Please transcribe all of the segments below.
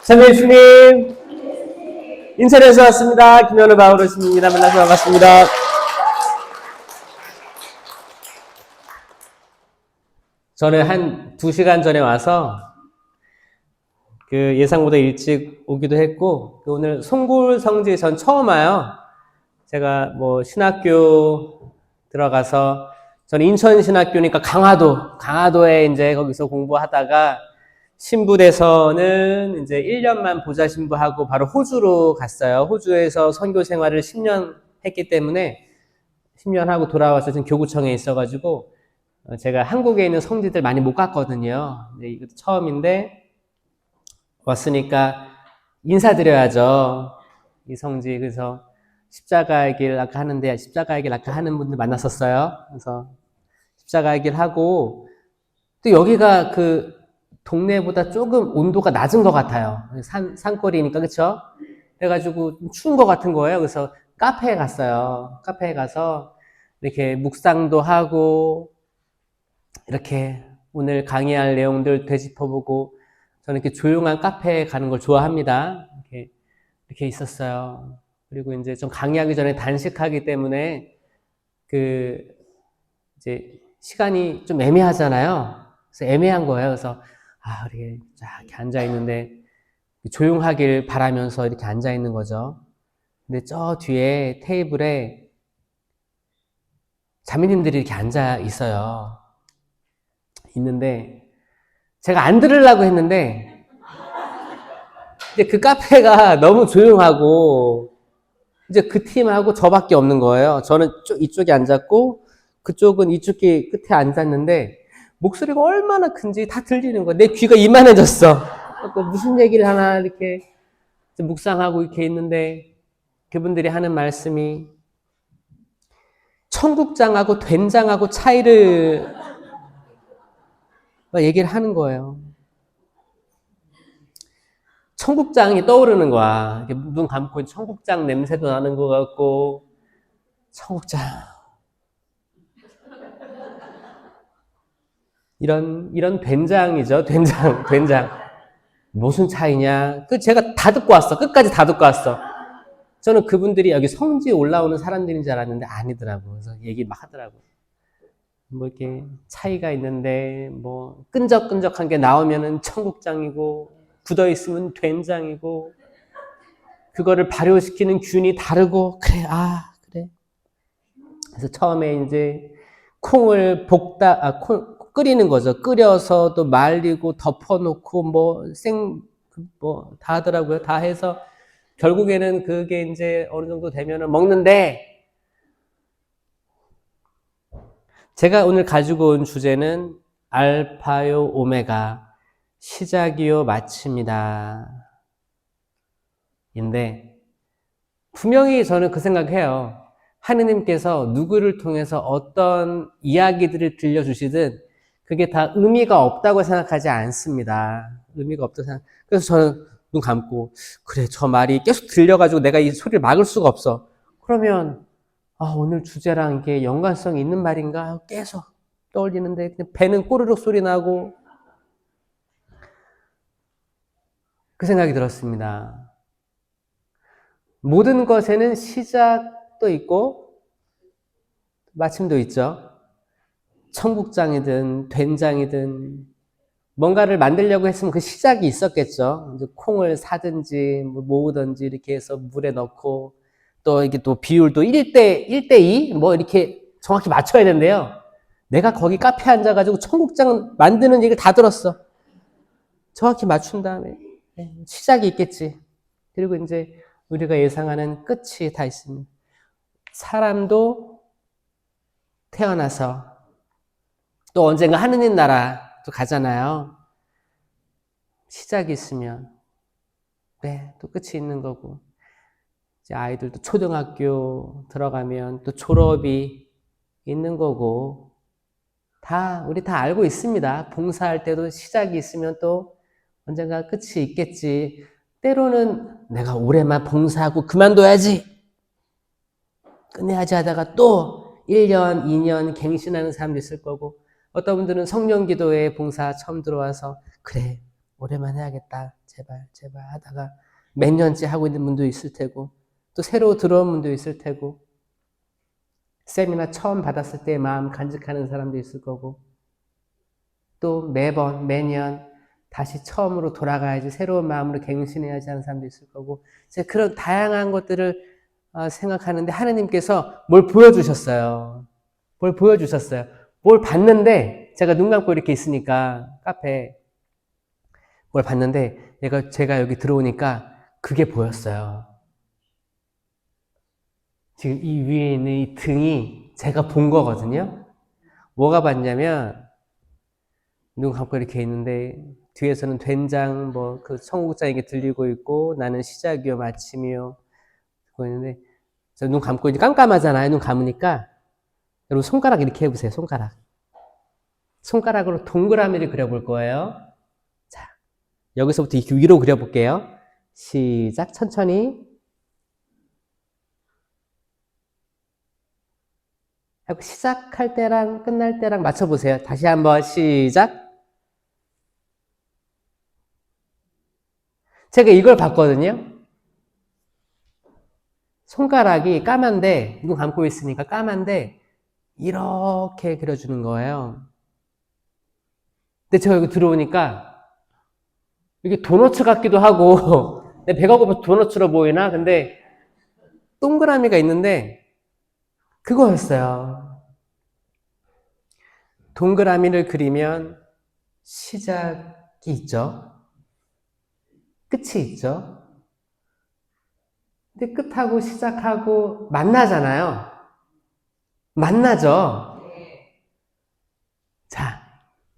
참여해 주님, 인천에서 왔습니다. 김현우 바울로십니다. 만나서 반갑습니다. 저는 한 2시간 전에 와서 예상보다 일찍 오기도 했고, 오늘 송골 성지에 전 처음 와요. 제가 신학교 들어가서, 저는 인천신학교니까 강화도에 이제 거기서 공부하다가 신부돼서는 이제 1년만 보좌 신부하고 바로 호주로 갔어요. 호주에서 선교 생활을 10년 했기 때문에 10년 하고 돌아와서 지금 교구청에 있어가지고 제가 한국에 있는 성지들 많이 못 갔거든요. 이것도 처음인데 왔으니까 인사드려야죠. 이 성지. 그래서 십자가의 길 아까 하는데 십자가의 길 아까 하는 분들 만났었어요. 그래서 십자가의 길 하고 또 여기가 동네보다 조금 온도가 낮은 것 같아요. 산거리니까, 그쵸? 그래가지고 추운 것 같은 거예요. 그래서 카페에 갔어요. 카페에 가서 이렇게 묵상도 하고, 이렇게 오늘 강의할 내용들 되짚어보고, 저는 이렇게 조용한 카페에 가는 걸 좋아합니다. 이렇게 있었어요. 그리고 이제 좀 강의하기 전에 단식하기 때문에, 이제 시간이 좀 애매하잖아요. 그래서 애매한 거예요. 그래서 이렇게 앉아있는데, 조용하길 바라면서 이렇게 앉아있는 거죠. 근데 저 뒤에 테이블에 자매님들이 이렇게 앉아 있어요. 있는데, 제가 안 들으려고 했는데, 이제 그 카페가 너무 조용하고, 이제 그 팀하고 저밖에 없는 거예요. 저는 이쪽에 앉았고, 그쪽은 이쪽에 끝에 앉았는데, 목소리가 얼마나 큰지 다 들리는 거야. 내 귀가 이만해졌어. 무슨 얘기를 하나 이렇게 묵상하고 이렇게 있는데 그분들이 하는 말씀이 청국장하고 된장하고 차이를 얘기를 하는 거예요. 청국장이 떠오르는 거야. 눈 감고 청국장 냄새도 나는 것 같고, 청국장. 이런 된장이죠. 된장. 무슨 차이냐? 제가 다 듣고 왔어. 끝까지 다 듣고 왔어. 저는 그분들이 여기 성지에 올라오는 사람들인 줄 알았는데 아니더라고. 그래서 얘기 막 하더라고. 이렇게 차이가 있는데, 끈적끈적한 게 나오면은 청국장이고, 굳어있으면 된장이고, 그거를 발효시키는 균이 다르고, 그래. 그래서 처음에 이제 콩을 끓이는 거죠. 끓여서 또 말리고 덮어놓고 다 하더라고요. 다 해서 결국에는 그게 이제 어느 정도 되면은 먹는데, 제가 오늘 가지고 온 주제는 알파요 오메가, 시작이요 마침이다. 인데, 분명히 저는 그 생각해요. 하느님께서 누구를 통해서 어떤 이야기들을 들려주시든 그게 다 의미가 없다고 생각하지 않습니다. 의미가 없다고 생각. 그래서 저는 눈 감고, 그래, 저 말이 계속 들려가지고 내가 이 소리를 막을 수가 없어. 그러면 오늘 주제랑 이게 연관성이 있는 말인가 계속 떠올리는데 배는 꼬르륵 소리 나고 그 생각이 들었습니다. 모든 것에는 시작도 있고 마침도 있죠. 청국장이든 된장이든 뭔가를 만들려고 했으면 그 시작이 있었겠죠. 이제 콩을 사든지 모으든지 이렇게 해서 물에 넣고 또 이게 또 비율도 1대2 이렇게 정확히 맞춰야 된대요. 내가 거기 카페에 앉아가지고 청국장 만드는 얘기를 다 들었어. 정확히 맞춘 다음에 시작이 있겠지. 그리고 이제 우리가 예상하는 끝이 다 있습니다. 사람도 태어나서 또 언젠가 하느님 나라 또 가잖아요. 시작이 있으면 또 끝이 있는 거고, 이제 아이들도 초등학교 들어가면 또 졸업이 있는 거고, 우리 다 알고 있습니다. 봉사할 때도 시작이 있으면 또 언젠가 끝이 있겠지. 때로는 내가 올해만 봉사하고 그만둬야지, 끝내야지 하다가 또 1년, 2년 갱신하는 사람도 있을 거고, 어떤 분들은 성령기도회 봉사 처음 들어와서 그래, 올해만 해야겠다. 제발, 제발 하다가 몇 년째 하고 있는 분도 있을 테고, 또 새로 들어온 분도 있을 테고, 세미나 처음 받았을 때 마음 간직하는 사람도 있을 거고, 또 매번, 매년 다시 처음으로 돌아가야지, 새로운 마음으로 갱신해야지 하는 사람도 있을 거고, 이제 그런 다양한 것들을 생각하는데 하느님께서 뭘 보여주셨어요. 뭘 보여주셨어요. 뭘 봤는데, 제가 눈 감고 이렇게 있으니까, 카페에 뭘 봤는데, 제가 여기 들어오니까 그게 보였어요. 지금 이 위에 있는 이 등이 제가 본 거거든요. 뭐가 봤냐면, 눈 감고 이렇게 있는데, 뒤에서는 된장, 그 청국장 이게 들리고 있고, 나는 시작이요, 마침이요. 그거 있는데, 저 눈 감고 이제 깜깜하잖아요. 눈 감으니까. 여러분, 손가락 이렇게 해보세요, 손가락. 손가락으로 동그라미를 그려볼 거예요. 자, 여기서부터 이렇게 위로 그려볼게요. 시작, 천천히. 시작할 때랑 끝날 때랑 맞춰보세요. 다시 한번 시작. 제가 이걸 봤거든요. 손가락이 까만데, 눈 감고 있으니까 까만데, 이렇게 그려주는 거예요. 근데 제가 여기 들어오니까, 이게 도너츠 같기도 하고, 내 배가 고파서 도너츠로 보이나? 근데, 동그라미가 있는데, 그거였어요. 동그라미를 그리면, 시작이 있죠. 끝이 있죠. 근데 끝하고 시작하고 만나잖아요. 만나죠. 자,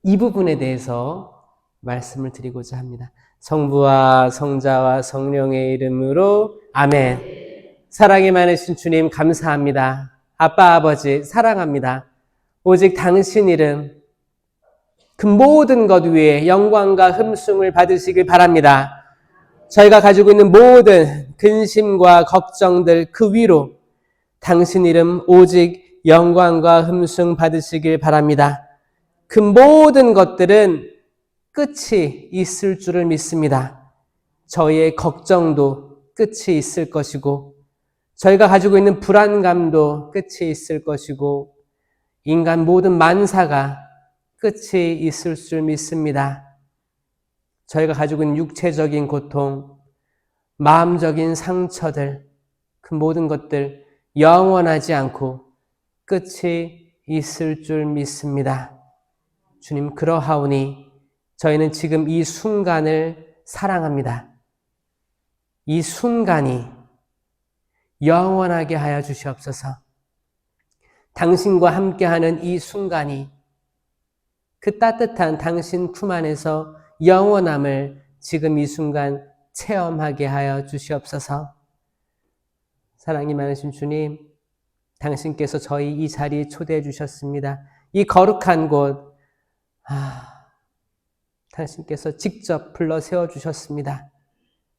이 부분에 대해서 말씀을 드리고자 합니다. 성부와 성자와 성령의 이름으로 아멘. 사랑이 많으신 주님 감사합니다. 아빠 아버지 사랑합니다. 오직 당신 이름 그 모든 것 위에 영광과 흠숭을 받으시길 바랍니다. 저희가 가지고 있는 모든 근심과 걱정들 그 위로 당신 이름 오직 영광과 흠숭 받으시길 바랍니다. 그 모든 것들은 끝이 있을 줄을 믿습니다. 저희의 걱정도 끝이 있을 것이고 저희가 가지고 있는 불안감도 끝이 있을 것이고 인간 모든 만사가 끝이 있을 줄 믿습니다. 저희가 가지고 있는 육체적인 고통, 마음적인 상처들, 그 모든 것들 영원하지 않고 끝이 있을 줄 믿습니다. 주님, 그러하오니 저희는 지금 이 순간을 사랑합니다. 이 순간이 영원하게 하여 주시옵소서. 당신과 함께하는 이 순간이 그 따뜻한 당신 품 안에서 영원함을 지금 이 순간 체험하게 하여 주시옵소서. 사랑이 많으신 주님, 당신께서 저희 이 자리에 초대해 주셨습니다. 이 거룩한 곳, 당신께서 직접 불러 세워주셨습니다.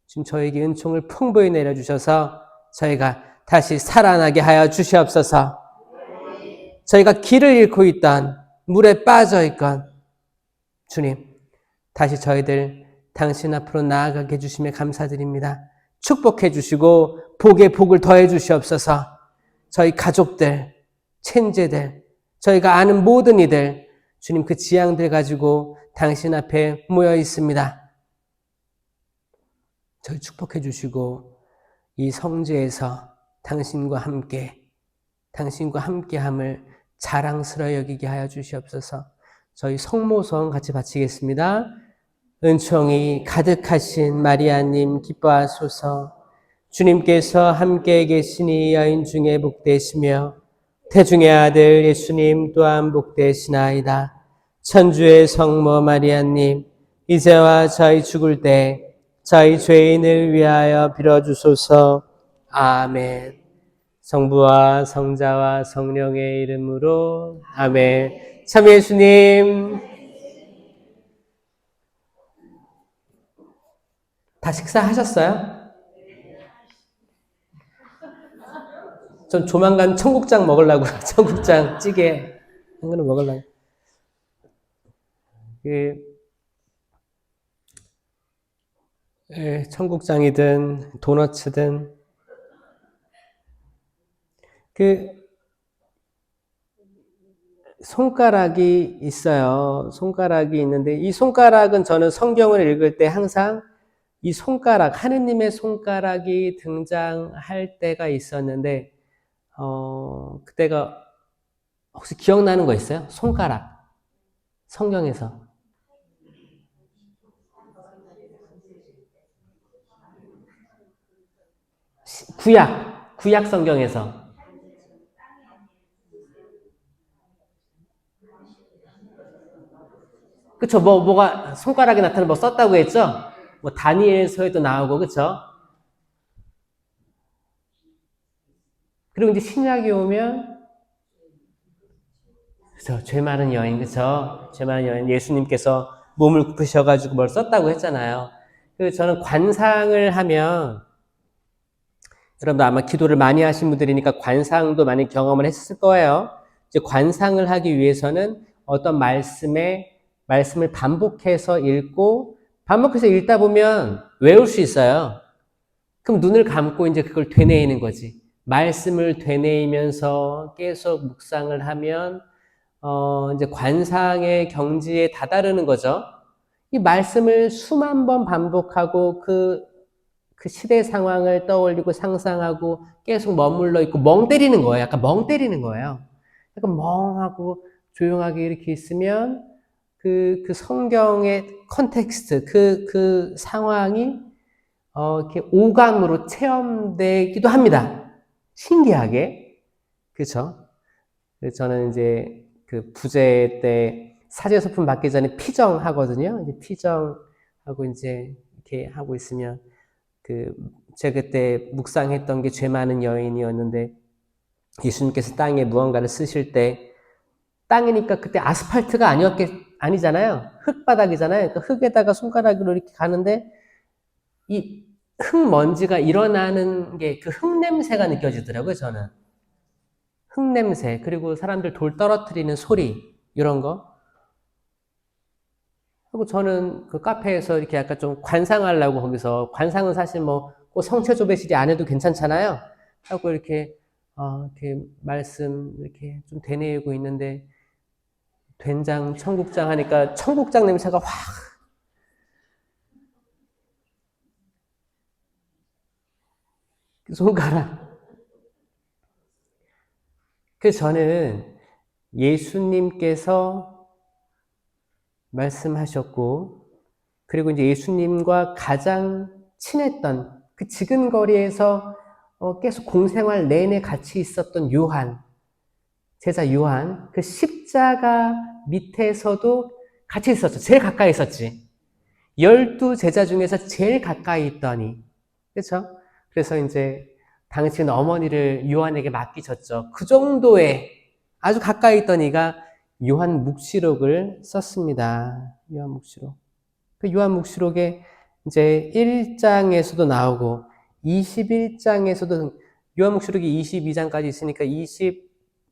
지금 저에게 은총을 풍부히 내려주셔서 저희가 다시 살아나게 하여 주시옵소서. 저희가 길을 잃고 있던 물에 빠져 있건 주님, 다시 저희들 당신 앞으로 나아가게 해주심에 감사드립니다. 축복해 주시고 복에 복을 더해 주시옵소서. 저희 가족들, 친지들, 저희가 아는 모든 이들, 주님 그 지향들 가지고 당신 앞에 모여 있습니다. 저희 축복해 주시고 이 성지에서 당신과 함께함을 자랑스러워 여기게 하여 주시옵소서. 저희 성모성 같이 바치겠습니다. 은총이 가득하신 마리아님 기뻐하소서. 주님께서 함께 계시니 여인 중에 복되시며 태중의 아들 예수님 또한 복되시나이다. 천주의 성모 마리아님, 이제와 저희 죽을 때 저희 죄인을 위하여 빌어주소서. 아멘. 성부와 성자와 성령의 이름으로 아멘. 참 예수님, 다 식사하셨어요? 전 조만간 청국장 먹으려고 청국장 찌개 한 그릇 먹으려고. 청국장이든 도너츠든 그 손가락이 있어요. 손가락이 있는데 이 손가락은 저는 성경을 읽을 때 항상 이 손가락, 하느님의 손가락이 등장할 때가 있었는데 그때가 혹시 기억나는 거 있어요? 손가락. 성경에서. 구약 성경에서. 그쵸? 뭐가 손가락이 나타나는 뭐 썼다고 했죠? 뭐 다니엘서에도 나오고, 그쵸? 그리고 이제 신약이 오면, 그쵸? 죄 많은 여인, 그쵸? 죄 많은 여인, 예수님께서 몸을 굽으셔가지고 뭘 썼다고 했잖아요. 그래서 저는 관상을 하면, 여러분도 아마 기도를 많이 하신 분들이니까 관상도 많이 경험을 했을 거예요. 이제 관상을 하기 위해서는 어떤 말씀을 반복해서 읽고, 반복해서 읽다 보면 외울 수 있어요. 그럼 눈을 감고 이제 그걸 되뇌이는 거지. 말씀을 되뇌이면서 계속 묵상을 하면, 이제 관상의 경지에 다다르는 거죠. 이 말씀을 수만 번 반복하고 그 시대 상황을 떠올리고 상상하고 계속 머물러 있고 멍 때리는 거예요. 약간 멍 때리는 거예요. 약간 멍하고 조용하게 이렇게 있으면 그 성경의 컨텍스트, 그 상황이 이렇게 오감으로 체험되기도 합니다. 신기하게. 그렇죠? 그래서 저는 이제 그 부재 때 사제 소품 받기 전에 피정하거든요. 이제 피정하고 이제 이렇게 하고 있으면 그 제가 그때 묵상했던 게 죄 많은 여인이었는데 예수님께서 땅에 무언가를 쓰실 때 땅이니까 그때 아스팔트가 아니잖아요. 흙바닥이잖아요. 그 흙에다가 손가락으로 이렇게 가는데 이 흙먼지가 일어나는 게 그 흙냄새가 느껴지더라고요, 저는. 흙냄새, 그리고 사람들 돌 떨어뜨리는 소리, 이런 거. 그리고 저는 그 카페에서 이렇게 약간 좀 관상하려고 거기서, 관상은 사실 뭐, 꼭 성체조배실이 안 해도 괜찮잖아요. 하고 이렇게 말씀 이렇게 좀 되뇌이고 있는데, 된장, 청국장 하니까 청국장 냄새가 확, 손가락. 그래서 저는 예수님께서 말씀하셨고, 그리고 이제 예수님과 가장 친했던 그 지근거리에서 계속 공생활 내내 같이 있었던 제자 요한, 그 십자가 밑에서도 같이 있었죠. 제일 가까이 있었지. 12제자 중에서 제일 가까이 있더니, 그렇죠? 그래서 이제 당신 어머니를 요한에게 맡기셨죠. 그 정도의 아주 가까이 있던 이가 요한 묵시록을 썼습니다. 요한 묵시록. 그 요한묵시록에 이제 1장에서도 나오고 21장에서도 요한묵시록이 22장까지 있으니까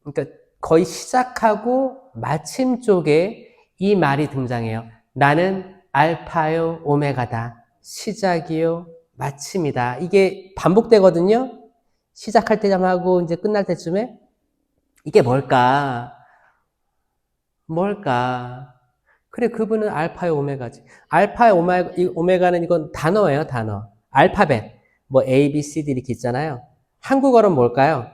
그러니까 거의 시작하고 마침 쪽에 이 말이 등장해요. 나는 알파요 오메가다. 시작이요 마침이다. 이게 반복되거든요. 시작할 때좀 하고 이제 끝날 때쯤에 이게 뭘까? 그래, 그분은 알파의 오메가지. 알파의 오메가는 이건 단어예요, 단어. 알파벳. 뭐 A, B, C, D 이렇게 있잖아요. 한국어로는 뭘까요?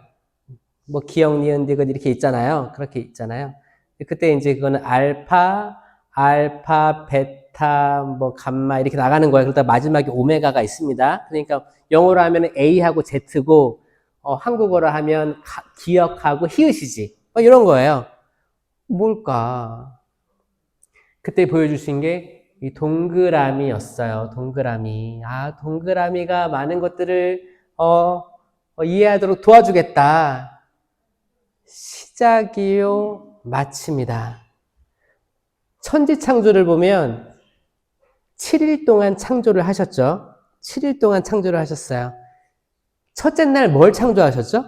뭐 기역, 니은, 디귿 이렇게 있잖아요. 그렇게 있잖아요. 그때 이제 그거는 알파, 베타, 뭐 감마 이렇게 나가는 거예요. 그러다 마지막에 오메가가 있습니다. 그러니까 영어로 하면 A하고 Z고 한국어로 하면 기역하고 히읗이지. 이런 거예요. 뭘까? 그때 보여주신 게 이 동그라미였어요. 동그라미. 동그라미가 많은 것들을 이해하도록 도와주겠다. 시작이요, 마침이다. 천지창조를 보면 7일 동안 창조를 하셨죠. 7일 동안 창조를 하셨어요. 첫째 날 뭘 창조하셨죠?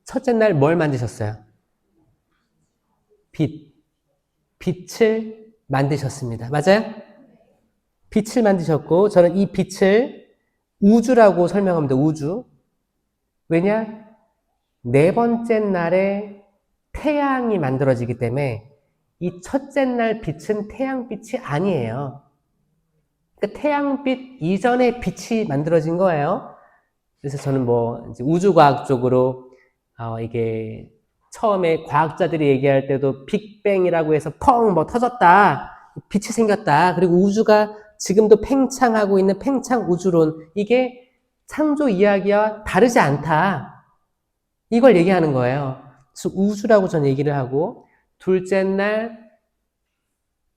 첫째 날 뭘 만드셨어요? 빛을 만드셨습니다. 맞아요? 빛을 만드셨고, 저는 이 빛을 우주라고 설명합니다. 우주. 왜냐? 네 번째 날에 태양이 만들어지기 때문에 이 첫째 날 빛은 태양빛이 아니에요. 그러니까 태양빛 이전에 빛이 만들어진 거예요. 그래서 저는 이제 우주과학적으로 이게 처음에 과학자들이 얘기할 때도 빅뱅이라고 해서 펑 터졌다. 빛이 생겼다. 그리고 우주가 지금도 팽창하고 있는 팽창 우주론. 이게 창조 이야기와 다르지 않다. 이걸 얘기하는 거예요. 그래서 우주라고 저는 얘기를 하고, 둘째 날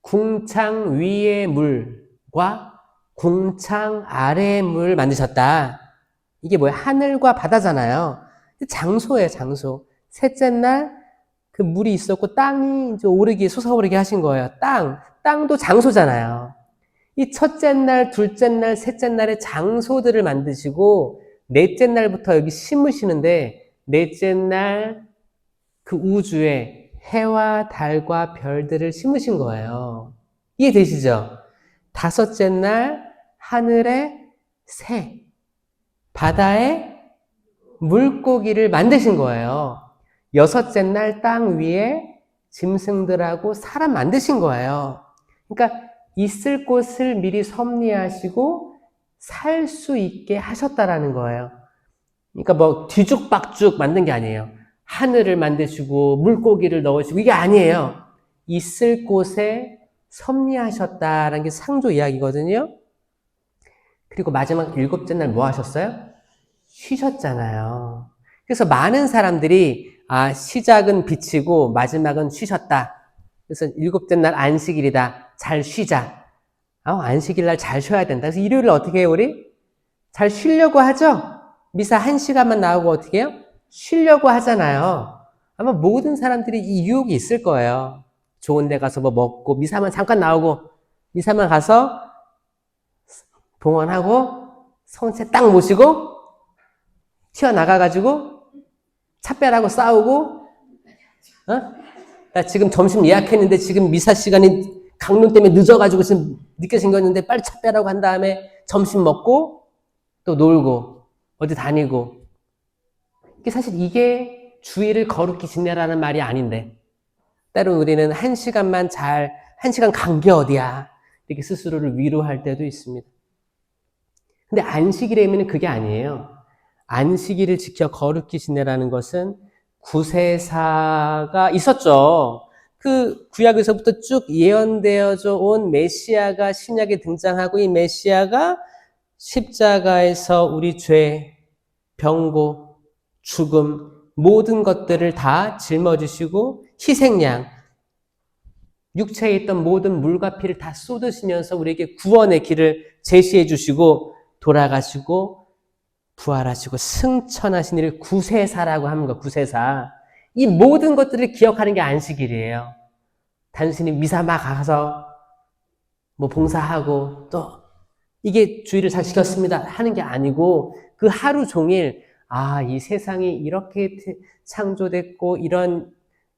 궁창 위의 물과 궁창 아래의 물 만드셨다. 이게 뭐예요? 하늘과 바다잖아요. 장소예요, 장소. 셋째 날 그 물이 있었고 땅이 이제 오르기, 솟아오르게 하신 거예요. 땅도 장소잖아요. 이 첫째 날, 둘째 날, 셋째 날에 장소들을 만드시고 넷째 날부터 여기 심으시는데 넷째 날 그 우주에 해와 달과 별들을 심으신 거예요. 이해되시죠? 다섯째 날 하늘에 새, 바다에 물고기를 만드신 거예요. 여섯째 날 땅 위에 짐승들하고 사람 만드신 거예요. 그러니까 있을 곳을 미리 섭리하시고 살 수 있게 하셨다라는 거예요. 그러니까 뒤죽박죽 만든 게 아니에요. 하늘을 만드시고 물고기를 넣으시고 이게 아니에요. 있을 곳에 섭리하셨다라는 게 창조 이야기거든요. 그리고 마지막 일곱째 날 뭐 하셨어요? 쉬셨잖아요. 그래서 많은 사람들이 시작은 빛이고 마지막은 쉬셨다. 그래서 일곱째 날 안식일이다. 잘 쉬자. 안식일 날 잘 쉬어야 된다. 그래서 일요일 어떻게 해요, 우리? 잘 쉬려고 하죠? 미사 1시간만 나오고 어떻게 해요? 쉬려고 하잖아요. 아마 모든 사람들이 이 유혹이 있을 거예요. 좋은 데 가서 먹고, 미사만 잠깐 나오고, 미사만 가서 봉헌하고, 손채 딱 모시고, 튀어나가가지고, 차별하고 싸우고, 나 지금 점심 예약했는데 지금 미사 시간이 강릉 때문에 늦어가지고 지금 늦게 생겼는데 빨리 차별하고 한 다음에 점심 먹고, 또 놀고, 어디 다니고. 사실 이게 주의를 거룩히 지내라는 말이 아닌데, 때론 우리는 1시간 간 게 어디야. 이렇게 스스로를 위로할 때도 있습니다. 근데 안식일에는 그게 아니에요. 안식일을 지켜 거룩히 지내라는 것은 구세사가 있었죠. 그 구약에서부터 쭉 예언되어져 온 메시아가 신약에 등장하고 이 메시아가 십자가에서 우리 죄, 병고, 죽음, 모든 것들을 다 짊어지시고 희생양, 육체에 있던 모든 물과 피를 다 쏟으시면서 우리에게 구원의 길을 제시해 주시고 돌아가시고 부활하시고 승천하신 이를 구세사라고 하는 거, 구세사. 이 모든 것들을 기억하는 게 안식일이에요. 단순히 미사마 가서 봉사하고 또 이게 주의를 잘 지켰습니다 하는 게 아니고 그 하루 종일 이 세상이 이렇게 창조됐고 이런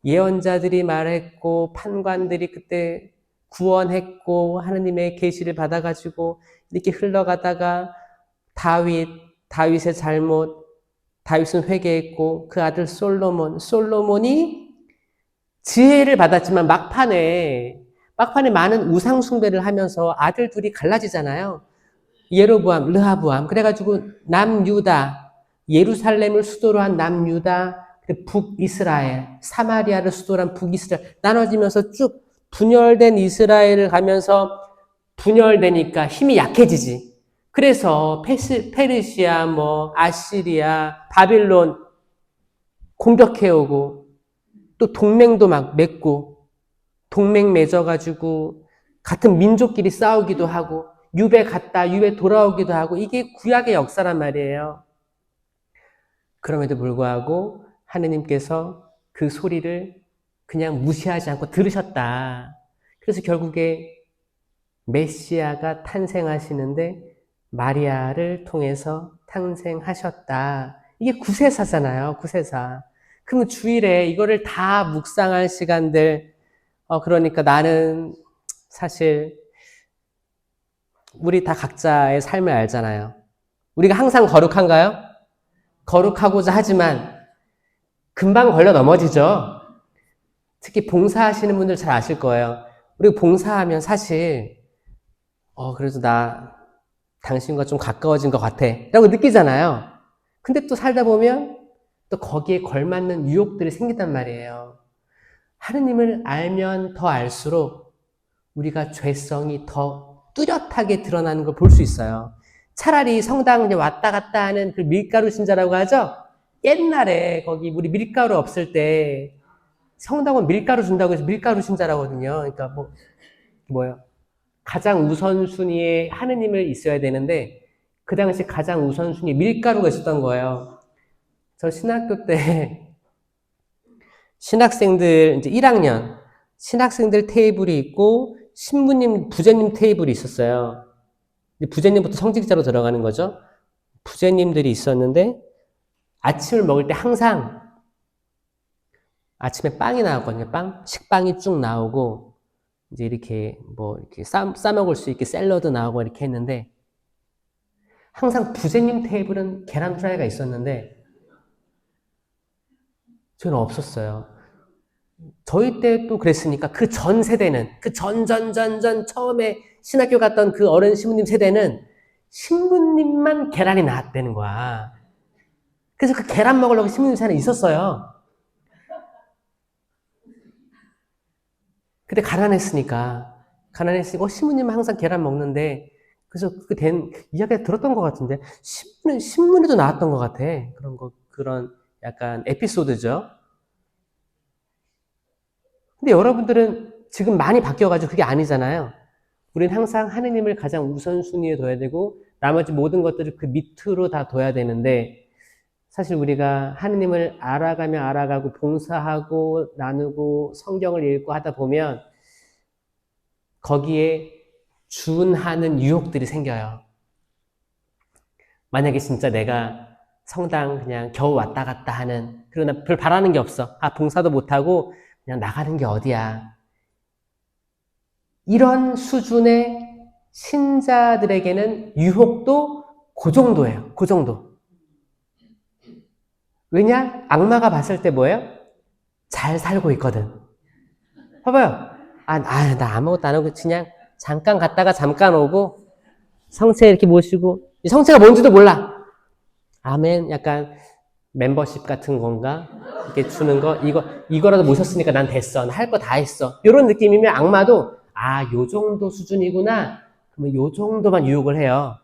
예언자들이 말했고 판관들이 그때 구원했고 하느님의 계시를 받아가지고 이렇게 흘러가다가 다윗의 잘못, 다윗은 회개했고 그 아들 솔로몬이 지혜를 받았지만 막판에 많은 우상 숭배를 하면서 아들 둘이 갈라지잖아요. 예로보암, 르하보암. 그래가지고 남유다, 예루살렘을 수도로 한 남유다, 북이스라엘, 사마리아를 수도로 한 북이스라엘 나눠지면서 쭉 분열된 이스라엘을 가면서 분열되니까 힘이 약해지지. 그래서 페르시아, 아시리아, 바빌론 공격해오고 또 동맹도 막 맺고 동맹 맺어가지고 같은 민족끼리 싸우기도 하고 유배 갔다 유배 돌아오기도 하고 이게 구약의 역사란 말이에요. 그럼에도 불구하고 하느님께서 그 소리를 그냥 무시하지 않고 들으셨다. 그래서 결국에 메시아가 탄생하시는데 마리아를 통해서 탄생하셨다. 이게 구세사잖아요. 구세사. 그러면 주일에 이거를 다 묵상할 시간들 그러니까 나는 사실 우리 다 각자의 삶을 알잖아요. 우리가 항상 거룩한가요? 거룩하고자 하지만 금방 걸려 넘어지죠. 특히 봉사하시는 분들 잘 아실 거예요. 우리가 봉사하면 사실 그래도 나 당신과 좀 가까워진 것 같아 라고 느끼잖아요. 근데 또 살다 보면 또 거기에 걸맞는 유혹들이 생긴단 말이에요. 하느님을 알면 더 알수록 우리가 죄성이 더 뚜렷하게 드러나는 걸 볼 수 있어요. 차라리 성당 왔다 갔다 하는 그 밀가루 신자라고 하죠? 옛날에 거기 우리 밀가루 없을 때 성당은 밀가루 준다고 해서 밀가루 신자라거든요. 그러니까 뭐예요? 가장 우선순위에 하느님을 있어야 되는데 그 당시 가장 우선순위에 밀가루가 있었던 거예요. 저 신학교 때 신학생들 이제 1학년 신학생들 테이블이 있고 신부님, 부제님 테이블이 있었어요. 부제님부터 성직자로 들어가는 거죠. 부제님들이 있었는데 아침을 먹을 때 항상 아침에 빵이 나왔거든요. 식빵이 쭉 나오고 이제 이렇게 이렇게 싸 먹을 수 있게 샐러드 나오고 이렇게 했는데 항상 부제님 테이블은 계란 프라이가 있었는데 저는 없었어요. 저희 때 또 그랬으니까 그 전 세대는 그 전 처음에 신학교 갔던 그 어른 신부님 세대는 신부님만 계란이 나왔다는 거야. 그래서 그 계란 먹으려고 신부님 세대는 있었어요. 근데 가난했으니까 신부님은 항상 계란 먹는데 그래서 이야기가 들었던 것 같은데 신문에도 나왔던 것 같아. 그런 약간 에피소드죠. 근데 여러분들은 지금 많이 바뀌어가지고 그게 아니잖아요. 우리는 항상 하느님을 가장 우선순위에 둬야 되고 나머지 모든 것들을 그 밑으로 다 둬야 되는데 사실 우리가 하느님을 알아가고 봉사하고 나누고 성경을 읽고 하다 보면 거기에 준하는 유혹들이 생겨요. 만약에 진짜 내가 성당 그냥 겨우 왔다 갔다 하는 그리고 나 별 바라는 게 없어. 봉사도 못하고 그냥 나가는 게 어디야. 이런 수준의 신자들에게는 유혹도 그 정도예요. 그 정도. 왜냐? 악마가 봤을 때 뭐예요? 잘 살고 있거든. 봐봐요. 나 아무것도 안 하고 그냥 잠깐 갔다가 잠깐 오고 성체 이렇게 모시고 성체가 뭔지도 몰라. 아멘. 약간 멤버십 같은 건가? 이렇게 주는 거 이거라도 모셨으니까 난 됐어. 할 거 다 했어. 이런 느낌이면 악마도 요 정도 수준이구나. 그러면 요 정도만 유혹을 해요.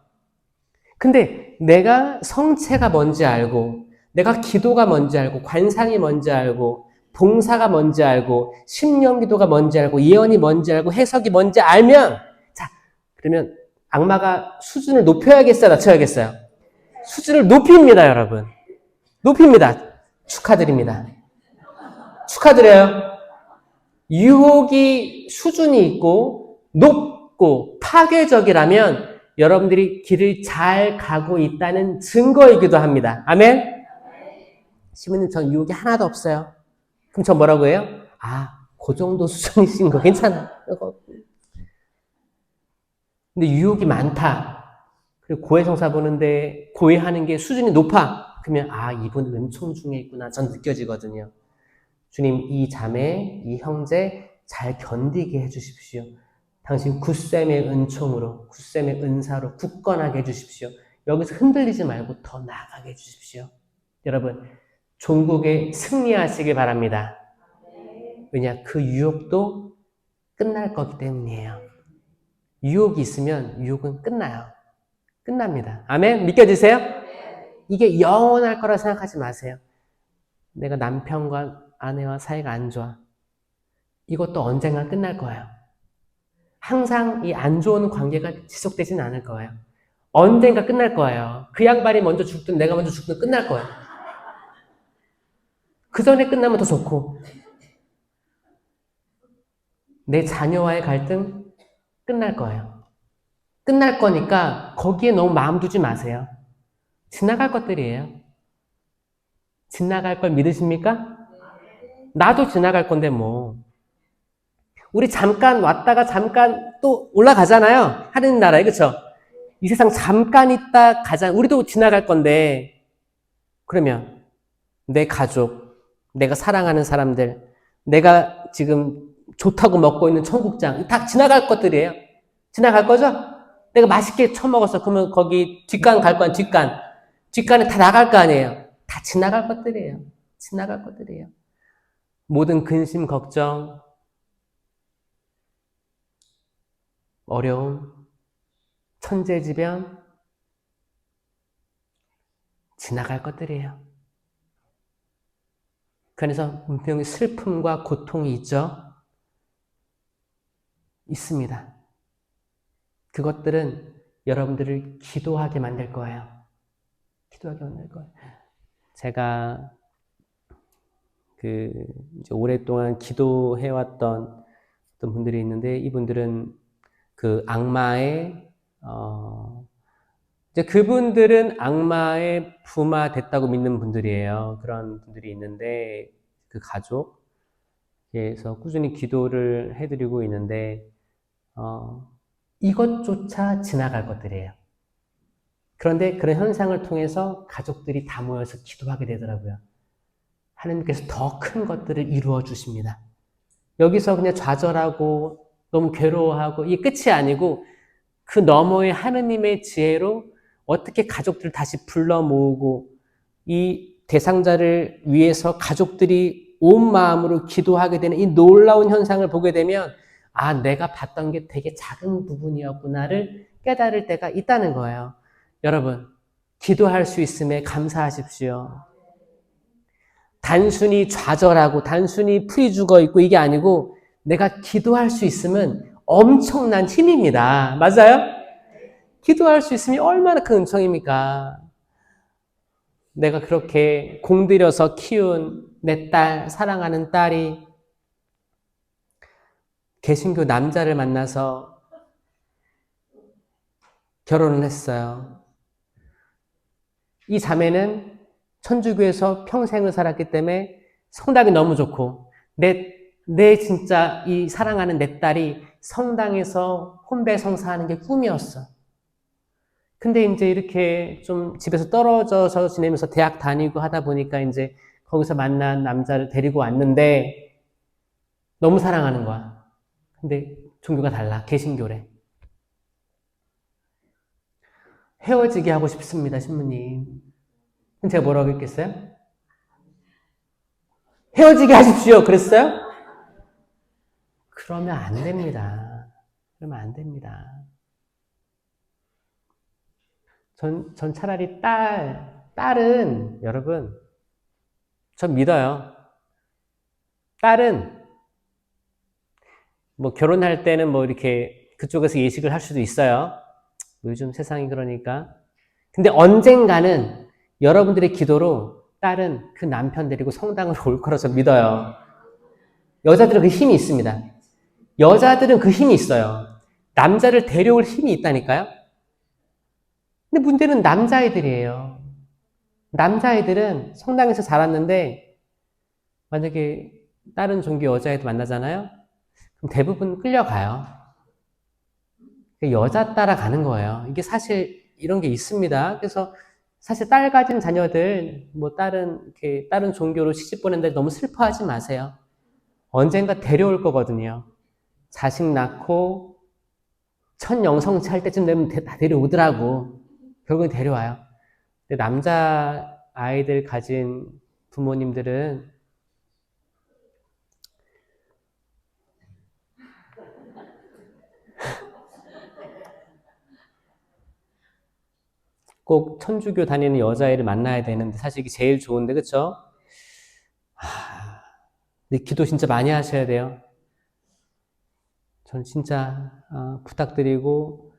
근데 내가 성체가 뭔지 알고 내가 기도가 뭔지 알고 관상이 뭔지 알고 봉사가 뭔지 알고 심령기도가 뭔지 알고 예언이 뭔지 알고 해석이 뭔지 알면 그러면 악마가 수준을 높여야겠어요? 낮춰야겠어요? 수준을 높입니다, 여러분. 높입니다. 축하드립니다. 축하드려요. 유혹이 수준이 있고 높고 파괴적이라면 여러분들이 길을 잘 가고 있다는 증거이기도 합니다. 아멘? 시부님, 전 유혹이 하나도 없어요. 그럼 전 뭐라고 해요? 그 정도 수준이신 거 괜찮아. 근데 유혹이 많다. 그리고 고해성사 보는데 고해하는 게 수준이 높아. 그러면 이분 은총 중에 있구나. 전 느껴지거든요. 주님, 이 자매, 이 형제 잘 견디게 해주십시오. 당신 굳셈의 은총으로, 굳셈의 은사로 굳건하게 해주십시오. 여기서 흔들리지 말고 더 나아가게 해주십시오. 여러분, 종국에 승리하시길 바랍니다. 왜냐? 그 유혹도 끝날 거기 때문이에요. 유혹이 있으면 유혹은 끝나요. 끝납니다. 아멘? 믿겨지세요? 이게 영원할 거라 생각하지 마세요. 내가 남편과 아내와 사이가 안 좋아. 이것도 언젠가 끝날 거예요. 항상 이 안 좋은 관계가 지속되지는 않을 거예요. 언젠가 끝날 거예요. 그 양반이 먼저 죽든 내가 먼저 죽든 끝날 거예요. 그 전에 끝나면 더 좋고 내 자녀와의 갈등 끝날 거예요. 끝날 거니까 거기에 너무 마음 두지 마세요. 지나갈 것들이에요. 지나갈 걸 믿으십니까? 나도 지나갈 건데 뭐. 우리 잠깐 왔다가 잠깐 또 올라가잖아요. 하느님 나라에, 그쵸? 이 세상 잠깐 있다 가자. 우리도 지나갈 건데, 그러면 내 가족, 내가 사랑하는 사람들, 내가 지금 좋다고 먹고 있는 청국장, 다 지나갈 것들이에요. 지나갈 거죠? 내가 맛있게 처먹었어. 그러면 거기 뒷간 갈 거야, 뒷간. 뒷간에 다 나갈 거 아니에요. 다 지나갈 것들이에요. 지나갈 것들이에요. 모든 근심, 걱정, 어려움, 천재지변, 지나갈 것들이에요. 그래서 분명히 슬픔과 고통이 있죠? 있습니다. 그것들은 여러분들을 기도하게 만들 거예요. 기도하게 만들 거예요. 제가 이제 오랫동안 기도해왔던 어떤 분들이 있는데, 이분들은 그 악마의, 이제 그분들은 악마의 부마 됐다고 믿는 분들이에요. 그런 분들이 있는데, 그 가족에서 꾸준히 기도를 해드리고 있는데, 이것조차 지나갈 것들이에요. 그런데 그런 현상을 통해서 가족들이 다 모여서 기도하게 되더라고요. 하나님께서 더 큰 것들을 이루어 주십니다. 여기서 그냥 좌절하고 너무 괴로워하고 이게 끝이 아니고 그 너머의 하느님의 지혜로 어떻게 가족들을 다시 불러 모으고 이 대상자를 위해서 가족들이 온 마음으로 기도하게 되는 이 놀라운 현상을 보게 되면, 아, 내가 봤던 게 되게 작은 부분이었구나를 깨달을 때가 있다는 거예요. 여러분, 기도할 수 있음에 감사하십시오. 단순히 좌절하고 단순히 풀이 죽어 있고 이게 아니고 내가 기도할 수 있으면 엄청난 힘입니다. 맞아요? 기도할 수 있으면 얼마나 큰 은총입니까? 내가 그렇게 공들여서 키운 내 딸, 사랑하는 딸이 개신교 남자를 만나서 결혼을 했어요. 이 자매는 천주교에서 평생을 살았기 때문에 성당이 너무 좋고 내 진짜 이 사랑하는 내 딸이 성당에서 혼배 성사하는 게 꿈이었어. 근데 이제 이렇게 좀 집에서 떨어져서 지내면서 대학 다니고 하다 보니까 이제 거기서 만난 남자를 데리고 왔는데 너무 사랑하는 거야. 근데 종교가 달라. 개신교래. 헤어지게 하고 싶습니다, 신부님. 그럼 제가 뭐라고 했겠어요? 헤어지게 하십시오. 그랬어요? 그러면 안 됩니다. 그러면 안 됩니다. 전 차라리 딸은, 여러분, 전 믿어요. 딸은, 뭐, 결혼할 때는 뭐, 이렇게 그쪽에서 예식을 할 수도 있어요. 요즘 세상이 그러니까. 근데 언젠가는 여러분들의 기도로 딸은 그 남편 데리고 성당으로 올 거라 저 믿어요. 여자들은 그 힘이 있습니다. 여자들은 그 힘이 있어요. 남자를 데려올 힘이 있다니까요. 근데 문제는 남자애들이에요. 남자애들은 성당에서 자랐는데 만약에 다른 종교 여자애들 만나잖아요. 그럼 대부분 끌려가요. 여자 따라가는 거예요. 이게 사실 이런 게 있습니다. 그래서 사실 딸 가진 자녀들 뭐 다른 종교로 시집 보낸다 너무 슬퍼하지 마세요. 언젠가 데려올 거거든요. 자식 낳고 첫 영성치 할 때쯤 되면 다 데려오더라고. 결국엔 데려와요. 근데 남자 아이들 가진 부모님들은 꼭 천주교 다니는 여자애를 만나야 되는데 사실 이게 제일 좋은데, 그쵸? 근데 기도 진짜 많이 하셔야 돼요. 전 진짜 부탁드리고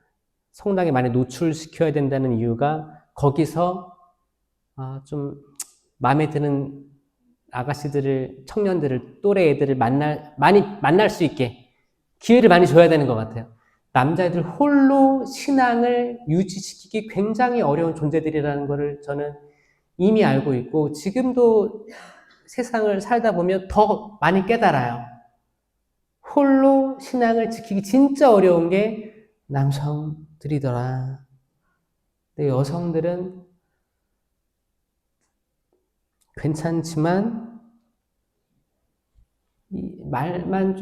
성당에 많이 노출시켜야 된다는 이유가 거기서 좀 마음에 드는 아가씨들을, 청년들을, 또래 애들을 많이 만날 수 있게 기회를 많이 줘야 되는 것 같아요. 남자애들 홀로 신앙을 유지시키기 굉장히 어려운 존재들이라는 것을 저는 이미 알고 있고 지금도 세상을 살다 보면 더 많이 깨달아요. 홀로 신앙을 지키기 진짜 어려운 게 남성들이더라. 근데 여성들은 괜찮지만 말만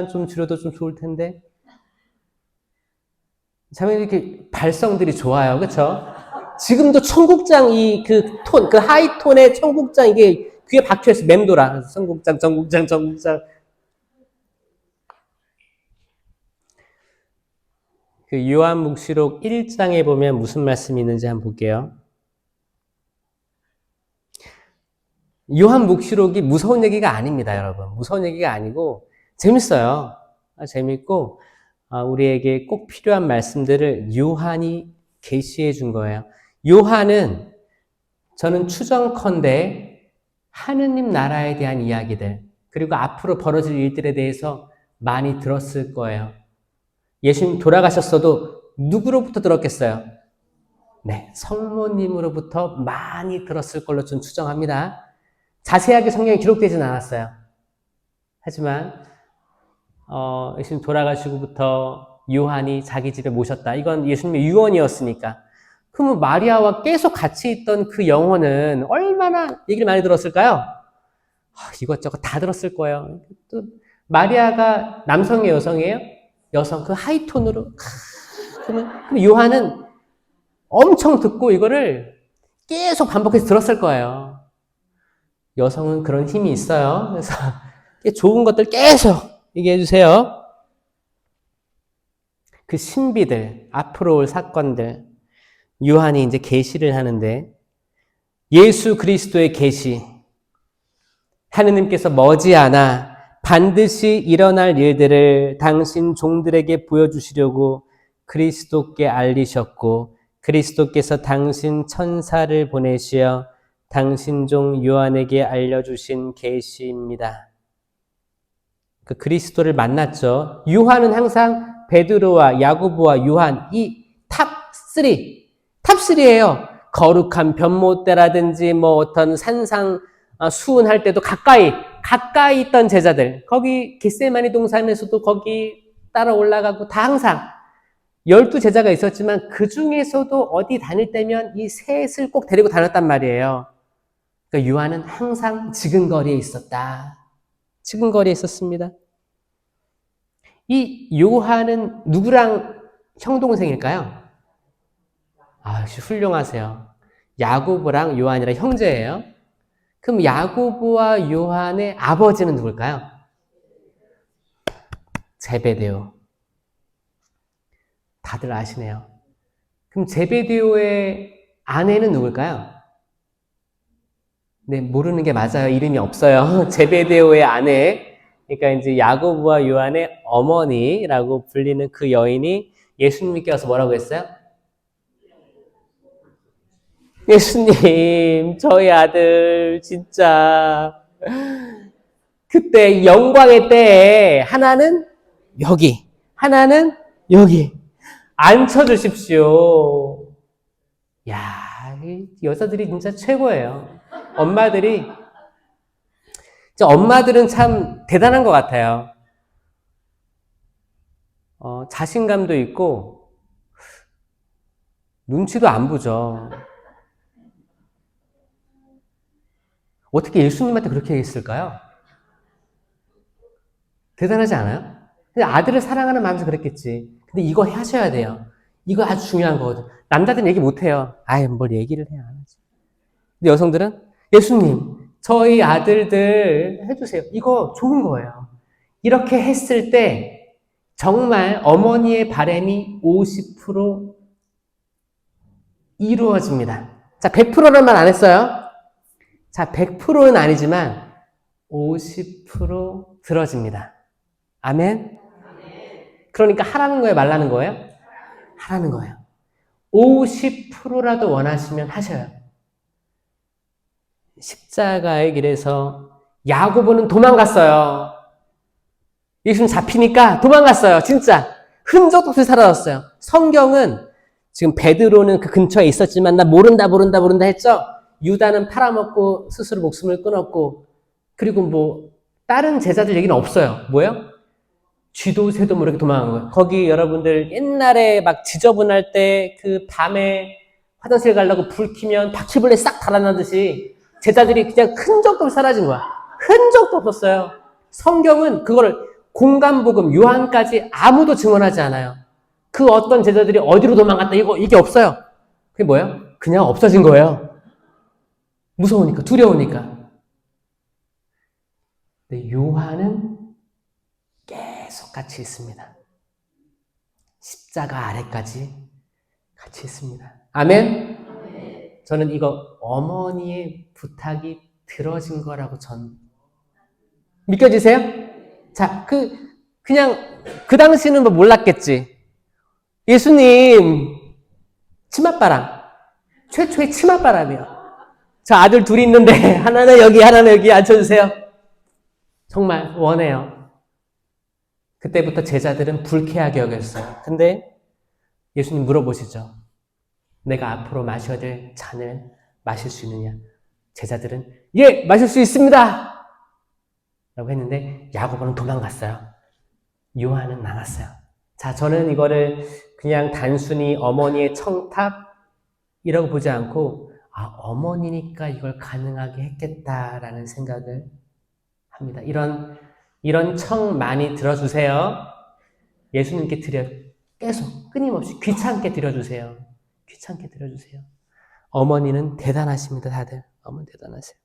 좀 줄여도 좀 좋을 텐데. 자매님 이렇게 발성들이 좋아요. 그렇죠? 지금도 청국장 그 하이톤의 청국장 이게 귀에 박혀있어. 맴돌아. 청국장. 그 요한묵시록 1장에 보면 무슨 말씀이 있는지 한번 볼게요. 요한묵시록이 무서운 얘기가 아닙니다, 여러분. 무서운 얘기가 아니고 재밌어요. 재밌고 우리에게 꼭 필요한 말씀들을 요한이 계시해 준 거예요. 요한은 저는 추정컨대 하느님 나라에 대한 이야기들 그리고 앞으로 벌어질 일들에 대해서 많이 들었을 거예요. 예수님 돌아가셨어도 누구로부터 들었겠어요? 네, 성모님으로부터 많이 들었을 걸로 좀 추정합니다. 자세하게 성경에 기록되진 않았어요. 하지만 예수님 돌아가시고부터 요한이 자기 집에 모셨다. 이건 예수님의 유언이었으니까. 그러면 마리아와 계속 같이 있던 그 영혼은 얼마나 얘기를 많이 들었을까요? 이것저것 다 들었을 거예요. 또 마리아가 남성이에요, 여성이에요? 여성. 그 하이톤으로. 그러면 요한은 엄청 듣고 이거를 계속 반복해서 들었을 거예요. 여성은 그런 힘이 있어요. 그래서 좋은 것들 계속 얘기해 주세요. 그 신비들, 앞으로 올 사건들, 요한이 이제 계시를 하는데 예수 그리스도의 계시, 하느님께서 머지않아 반드시 일어날 일들을 당신 종들에게 보여주시려고 그리스도께 알리셨고 그리스도께서 당신 천사를 보내시어 당신 종 요한에게 알려주신 계시입니다. 그 그리스도를 만났죠. 요한은 항상 베드로와 야고보와 요한 이 탑3예요. 거룩한 변모때라든지 뭐 어떤 산상 수훈할 때도 가까이 있던 제자들. 거기 겟세마니 동산에서도 거기 따라 올라가고 다 항상 12제자가 있었지만 그 중에서도 어디 다닐 때면 이 셋을 꼭 데리고 다녔단 말이에요. 그러니까 요한은 항상 지근거리에 있었다. 지근거리에 있었습니다. 이 요한은 누구랑 형동생일까요? 역시 훌륭하세요. 야고보랑 요한이랑 형제예요. 그럼 야고보와 요한의 아버지는 누굴까요? 제베데오. 다들 아시네요. 그럼 제베데오의 아내는 누굴까요? 네, 모르는 게 맞아요. 이름이 없어요. 제베데오의 아내. 그러니까 이제 야고보와 요한의 어머니라고 불리는 그 여인이 예수님께 와서 뭐라고 했어요? 예수님, 저희 아들 진짜 그때 영광의 때에 하나는 여기, 하나는 여기 앉혀주십시오. 야, 여자들이 진짜 최고예요. 엄마들은 참 대단한 것 같아요. 자신감도 있고 눈치도 안 보죠. 어떻게 예수님한테 그렇게 했을까요? 대단하지 않아요? 근데 아들을 사랑하는 마음에서 그랬겠지. 근데 이거 하셔야 돼요. 이거 아주 중요한 거거든. 남자들은 얘기 못해요. 뭘 얘기를 해야 하지. 근데 여성들은 예수님, 저희 아들들 해주세요. 이거 좋은 거예요. 이렇게 했을 때 정말 어머니의 바람이 50% 이루어집니다. 자, 100%는 말 안 했어요. 자, 100%는 아니지만 50% 들어집니다. 아멘? 그러니까 하라는 거예요, 말라는 거예요? 하라는 거예요. 50%라도 원하시면 하셔요. 십자가의 길에서 야고보는 도망갔어요. 예수님 잡히니까 도망갔어요. 진짜 흔적도 없이 사라졌어요. 성경은 지금 베드로는 그 근처에 있었지만 나 모른다 했죠. 유다는 팔아먹고 스스로 목숨을 끊었고, 그리고 뭐 다른 제자들 얘기는 없어요. 뭐예요? 쥐도 새도 모르게 도망간 거예요. 거기 여러분들 옛날에 막 지저분할 때 그 밤에 화장실 가려고 불 켜면 바퀴벌레 싹 달아나듯이 제자들이 그냥 흔적도 없이 사라진 거야. 흔적도 없었어요. 성경은 그거를 공간복음, 요한까지 아무도 증언하지 않아요. 그 어떤 제자들이 어디로 도망갔다 이게 없어요. 그게 뭐예요? 그냥 없어진 거예요. 무서우니까, 두려우니까. 근데 요한은 계속 같이 있습니다. 십자가 아래까지 같이 있습니다. 아멘? 저는 이거 어머니의 부탁이 들어진 거라고 전 믿겨지세요? 자, 그냥 그 당시는 뭐 몰랐겠지. 예수님 치맛바람, 최초의 치맛바람이요. 저 아들 둘이 있는데 하나는 여기 하나는 여기 앉혀주세요. 정말 원해요. 그때부터 제자들은 불쾌하게 여겼어요. 근데 예수님 물어보시죠. 내가 앞으로 마셔야 될 잔을 마실 수 있느냐? 제자들은 예, 마실 수 있습니다! 라고 했는데 야고보는 도망갔어요. 요한은 남았어요. 자, 저는 이거를 그냥 단순히 어머니의 청탁이라고 보지 않고 어머니니까 이걸 가능하게 했겠다라는 생각을 합니다. 이런 청 많이 들어주세요. 예수님께 계속 끊임없이 귀찮게 드려주세요. 귀찮게 드려주세요. 어머니는 대단하십니다, 다들. 어머니 대단하세요.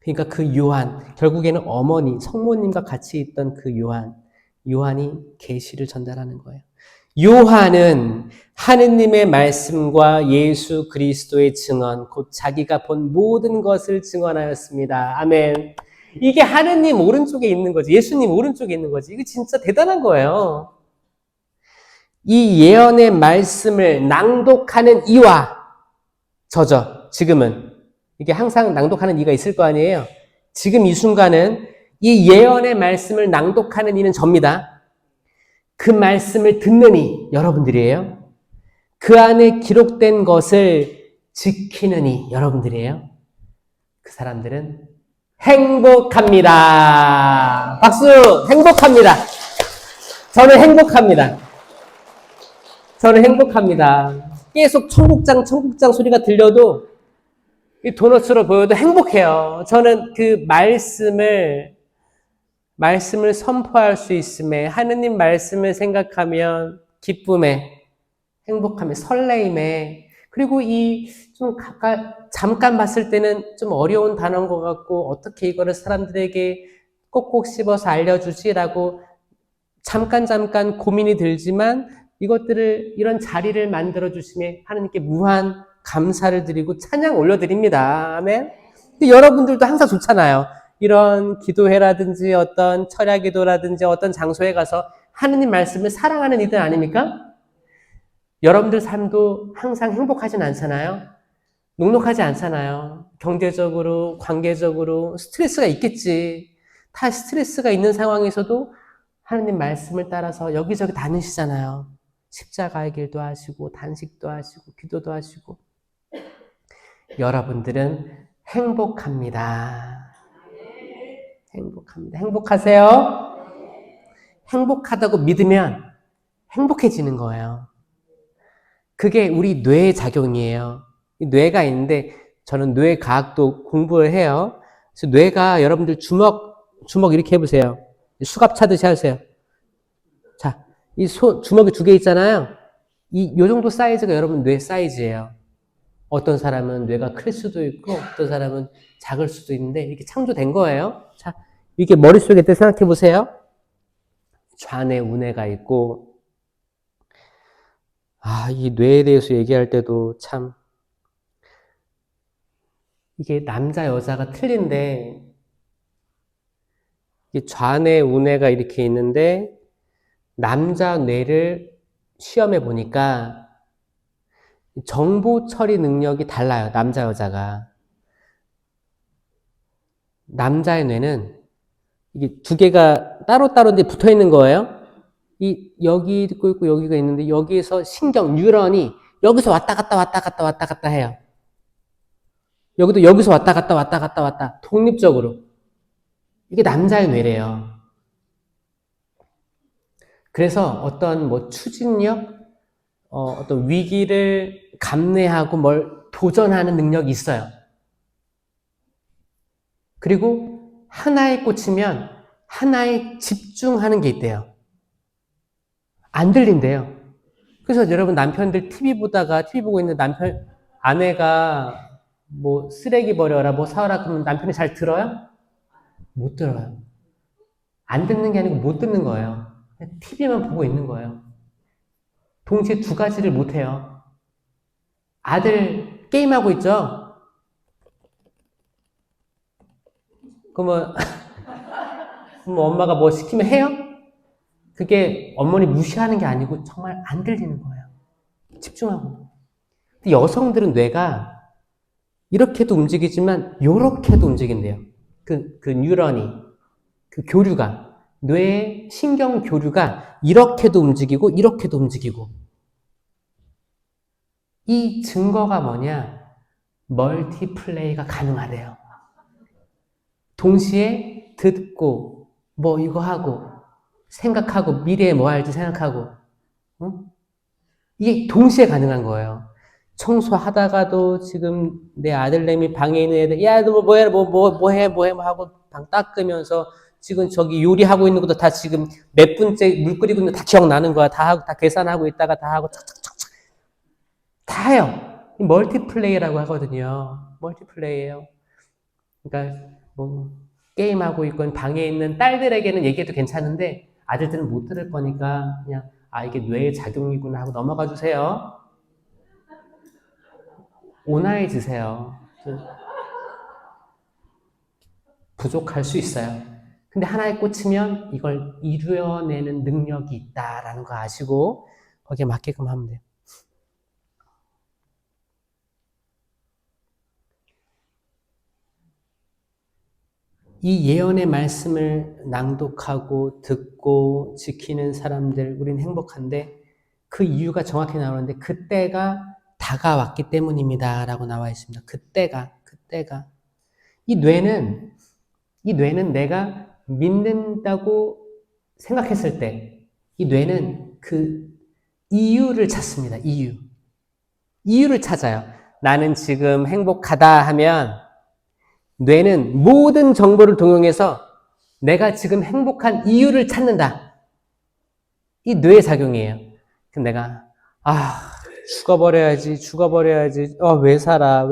그러니까 그 요한, 결국에는 어머니, 성모님과 같이 있던 그 요한이 계시를 전달하는 거예요. 요한은 하느님의 말씀과 예수 그리스도의 증언, 곧 자기가 본 모든 것을 증언하였습니다. 아멘. 이게 하느님 오른쪽에 있는 거지. 예수님 오른쪽에 있는 거지. 이거 진짜 대단한 거예요. 이 예언의 말씀을 낭독하는 이와 저죠. 지금은. 이게 항상 낭독하는 이가 있을 거 아니에요. 지금 이 순간은 이 예언의 말씀을 낭독하는 이는 접니다. 그 말씀을 듣는 이 여러분들이에요. 그 안에 기록된 것을 지키는 이 여러분들이에요. 그 사람들은 행복합니다. 박수! 행복합니다. 저는 행복합니다. 저는 행복합니다. 계속 청국장 소리가 들려도 이 도넛으로 보여도 행복해요. 저는 그 말씀을 선포할 수 있음에, 하느님 말씀을 생각하면 기쁨에, 행복함에, 설레임에, 그리고 잠깐 봤을 때는 좀 어려운 단어인 것 같고, 어떻게 이거를 사람들에게 꼭꼭 씹어서 알려주지라고 잠깐 고민이 들지만, 이런 자리를 만들어주심에 하느님께 무한 감사를 드리고 찬양 올려드립니다. 아멘. 근데 여러분들도 항상 좋잖아요. 이런 기도회라든지 어떤 철야 기도라든지 어떤 장소에 가서 하느님 말씀을 사랑하는 이들 아닙니까? 여러분들 삶도 항상 행복하진 않잖아요. 녹록하지 않잖아요. 경제적으로, 관계적으로 스트레스가 있겠지. 다 스트레스가 있는 상황에서도 하느님 말씀을 따라서 여기저기 다니시잖아요. 십자가의 길도 하시고 단식도 하시고 기도도 하시고. 여러분들은 행복합니다. 행복합니다. 행복하세요? 행복하다고 믿으면 행복해지는 거예요. 그게 우리 뇌의 작용이에요. 뇌가 있는데 저는 뇌과학도 공부를 해요. 그래서 뇌가 여러분들 주먹 이렇게 해보세요. 수갑 차듯이 하세요. 자, 주먹이 2개 있잖아요. 요 정도 사이즈가 여러분 뇌 사이즈예요. 어떤 사람은 뇌가 클 수도 있고 어떤 사람은 작을 수도 있는데 이렇게 창조된 거예요. 자, 이게 머릿속에 생각해 보세요. 좌뇌, 우뇌가 있고 이 뇌에 대해서 얘기할 때도 참 이게 남자 여자가 틀린데 이게 좌뇌, 우뇌가 이렇게 있는데 남자 뇌를 시험해 보니까 정보 처리 능력이 달라요. 남자 여자가. 남자의 뇌는 이게 2개가 따로따로 붙어 있는 거예요. 여기 있고 여기가 있는데 여기에서 뉴런이 여기서 왔다 갔다 해요. 여기도 여기서 왔다 갔다 독립적으로. 이게 남자의 뇌래요. 그래서 어떤 뭐 추진력, 어떤 위기를 감내하고 뭘 도전하는 능력이 있어요. 그리고 하나에 꽂히면 하나에 집중하는 게 있대요. 안 들린대요. 그래서 여러분 남편들 TV 보고 있는 아내가 뭐 쓰레기 버려라, 뭐 사와라 그러면 남편이 잘 들어요? 못 들어요. 안 듣는 게 아니고 못 듣는 거예요. TV만 보고 있는 거예요. 동시에 두 가지를 못 해요. 아들 게임하고 있죠? 그러면 엄마가 뭐 시키면 해요? 그게 어머니 무시하는 게 아니고 정말 안 들리는 거예요. 집중하고. 근데 여성들은 뇌가 이렇게도 움직이지만 이렇게도 움직인대요. 그 뉴런이, 그 교류가, 뇌의 신경 교류가 이렇게도 움직이고 이렇게도 움직이고. 이 증거가 뭐냐? 멀티플레이가 가능하대요. 동시에 듣고 뭐 이거 하고 생각하고 미래에 뭐 할지 생각하고 이게 동시에 가능한 거예요. 청소하다가도 지금 내 아들내미 방에 있는 애들 야 너 뭐해 뭐 해 하고 방 닦으면서 지금 저기 요리하고 있는 것도 다 지금 몇 분째 물 끓이고 있는 거 다 기억나는 거야. 다 하고 다 계산하고 있다가 다 하고 착착착착 다 해요. 멀티플레이라고 하거든요. 멀티플레이예요. 그러니까 뭐 게임하고 있건 방에 있는 딸들에게는 얘기해도 괜찮은데 아들들은 못 들을 거니까 그냥 이게 뇌의 작용이구나 하고 넘어가 주세요. 온화해지세요. 부족할 수 있어요. 근데 하나에 꽂히면 이걸 이루어내는 능력이 있다라는 거 아시고 거기에 맞게끔 하면 돼요. 이 예언의 말씀을 낭독하고 듣고 지키는 사람들 우리는 행복한데 그 이유가 정확히 나오는데 그때가 다가왔기 때문입니다 라고 나와 있습니다. 그때가 이 뇌는 내가 믿는다고 생각했을 때 이 뇌는 그 이유를 찾습니다. 이유를 찾아요. 나는 지금 행복하다 하면 뇌는 모든 정보를 동용해서 내가 지금 행복한 이유를 찾는다. 이 뇌의 작용이에요. 그럼 내가 죽어버려야지. 왜 살아.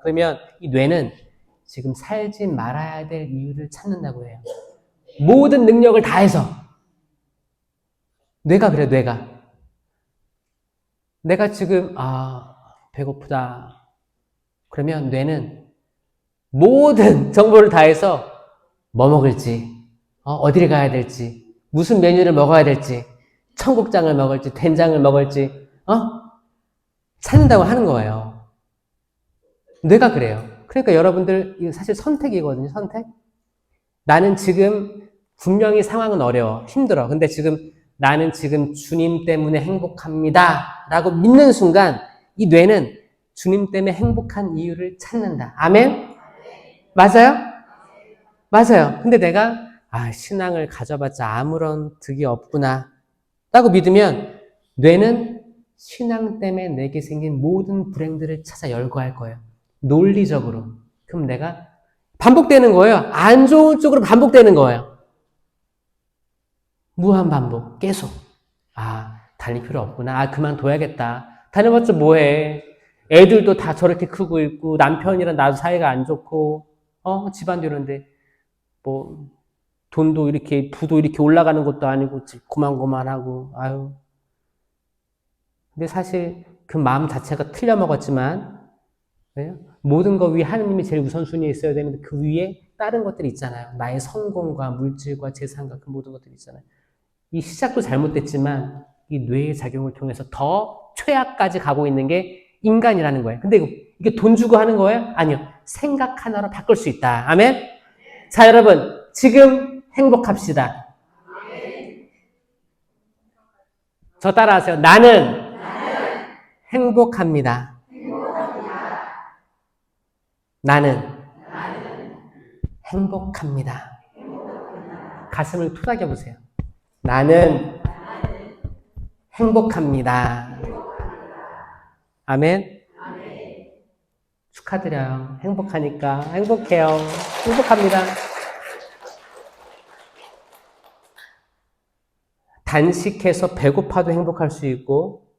그러면 이 뇌는 지금 살지 말아야 될 이유를 찾는다고 해요. 모든 능력을 다해서. 뇌가 그래, 뇌가. 내가 지금 배고프다. 그러면 뇌는 모든 정보를 다해서 뭐 먹을지, 어디를 가야 될지, 무슨 메뉴를 먹어야 될지, 청국장을 먹을지, 된장을 먹을지, 찾는다고 하는 거예요. 뇌가 그래요. 그러니까 여러분들, 이거 사실 선택이거든요, 선택. 나는 지금 분명히 상황은 어려워, 힘들어. 근데 나는 지금 주님 때문에 행복합니다. 라고 믿는 순간, 이 뇌는 주님 때문에 행복한 이유를 찾는다. 아멘? 맞아요? 맞아요. 근데 내가 신앙을 가져봤자 아무런 득이 없구나 라고 믿으면 뇌는 신앙 때문에 내게 생긴 모든 불행들을 찾아 열거할 거예요. 논리적으로. 그럼 내가 반복되는 거예요. 안 좋은 쪽으로 반복되는 거예요. 무한 반복. 계속. 달릴 필요 없구나. 그만둬야겠다. 다녀봤자 뭐해. 애들도 다 저렇게 크고 있고 남편이랑 나도 사이가 안 좋고 집안도 이런데 뭐 돈도 이렇게 부도 이렇게 올라가는 것도 아니고 고만고만하고 근데 사실 그 마음 자체가 틀려 먹었지만 모든 것 위에 하느님이 제일 우선순위에 있어야 되는데 그 위에 다른 것들이 있잖아요. 나의 성공과 물질과 재산과 그 모든 것들이 있잖아요. 이 시작도 잘못됐지만 이 뇌의 작용을 통해서 더 최악까지 가고 있는 게 인간이라는 거예요. 근데 이게 돈 주고 하는 거예요? 아니요. 생각 하나로 바꿀 수 있다. 아멘? 자, 여러분. 지금 행복합시다. 저 따라하세요. 나는 행복합니다. 나는 행복합니다. 가슴을 토닥여 보세요. 나는 행복합니다. 아멘. 축하드려요. 행복하니까. 행복해요. 행복합니다. 단식해서 배고파도 행복할 수 있고,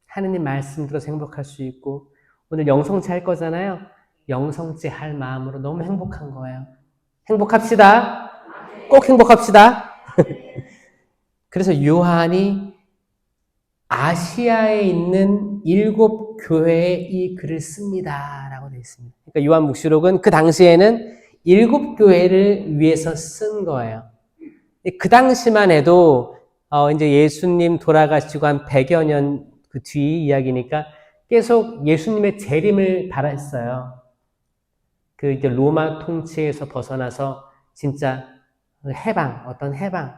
하느님 말씀 들어서 행복할 수 있고, 오늘 영성체 할 거잖아요. 영성체 할 마음으로 너무 행복한 거예요. 행복합시다. 꼭 행복합시다. 그래서 요한이 아시아에 있는 7 교회에 이 글을 씁니다. 라고 되어 있습니다. 그러니까 요한 묵시록은 그 당시에는 7 교회를 위해서 쓴 거예요. 그 당시만 해도 이제 예수님 돌아가시고 한 100여 년 그 뒤 이야기니까 계속 예수님의 재림을 바랐어요. 그 이제 로마 통치에서 벗어나서 진짜 해방, 어떤 해방.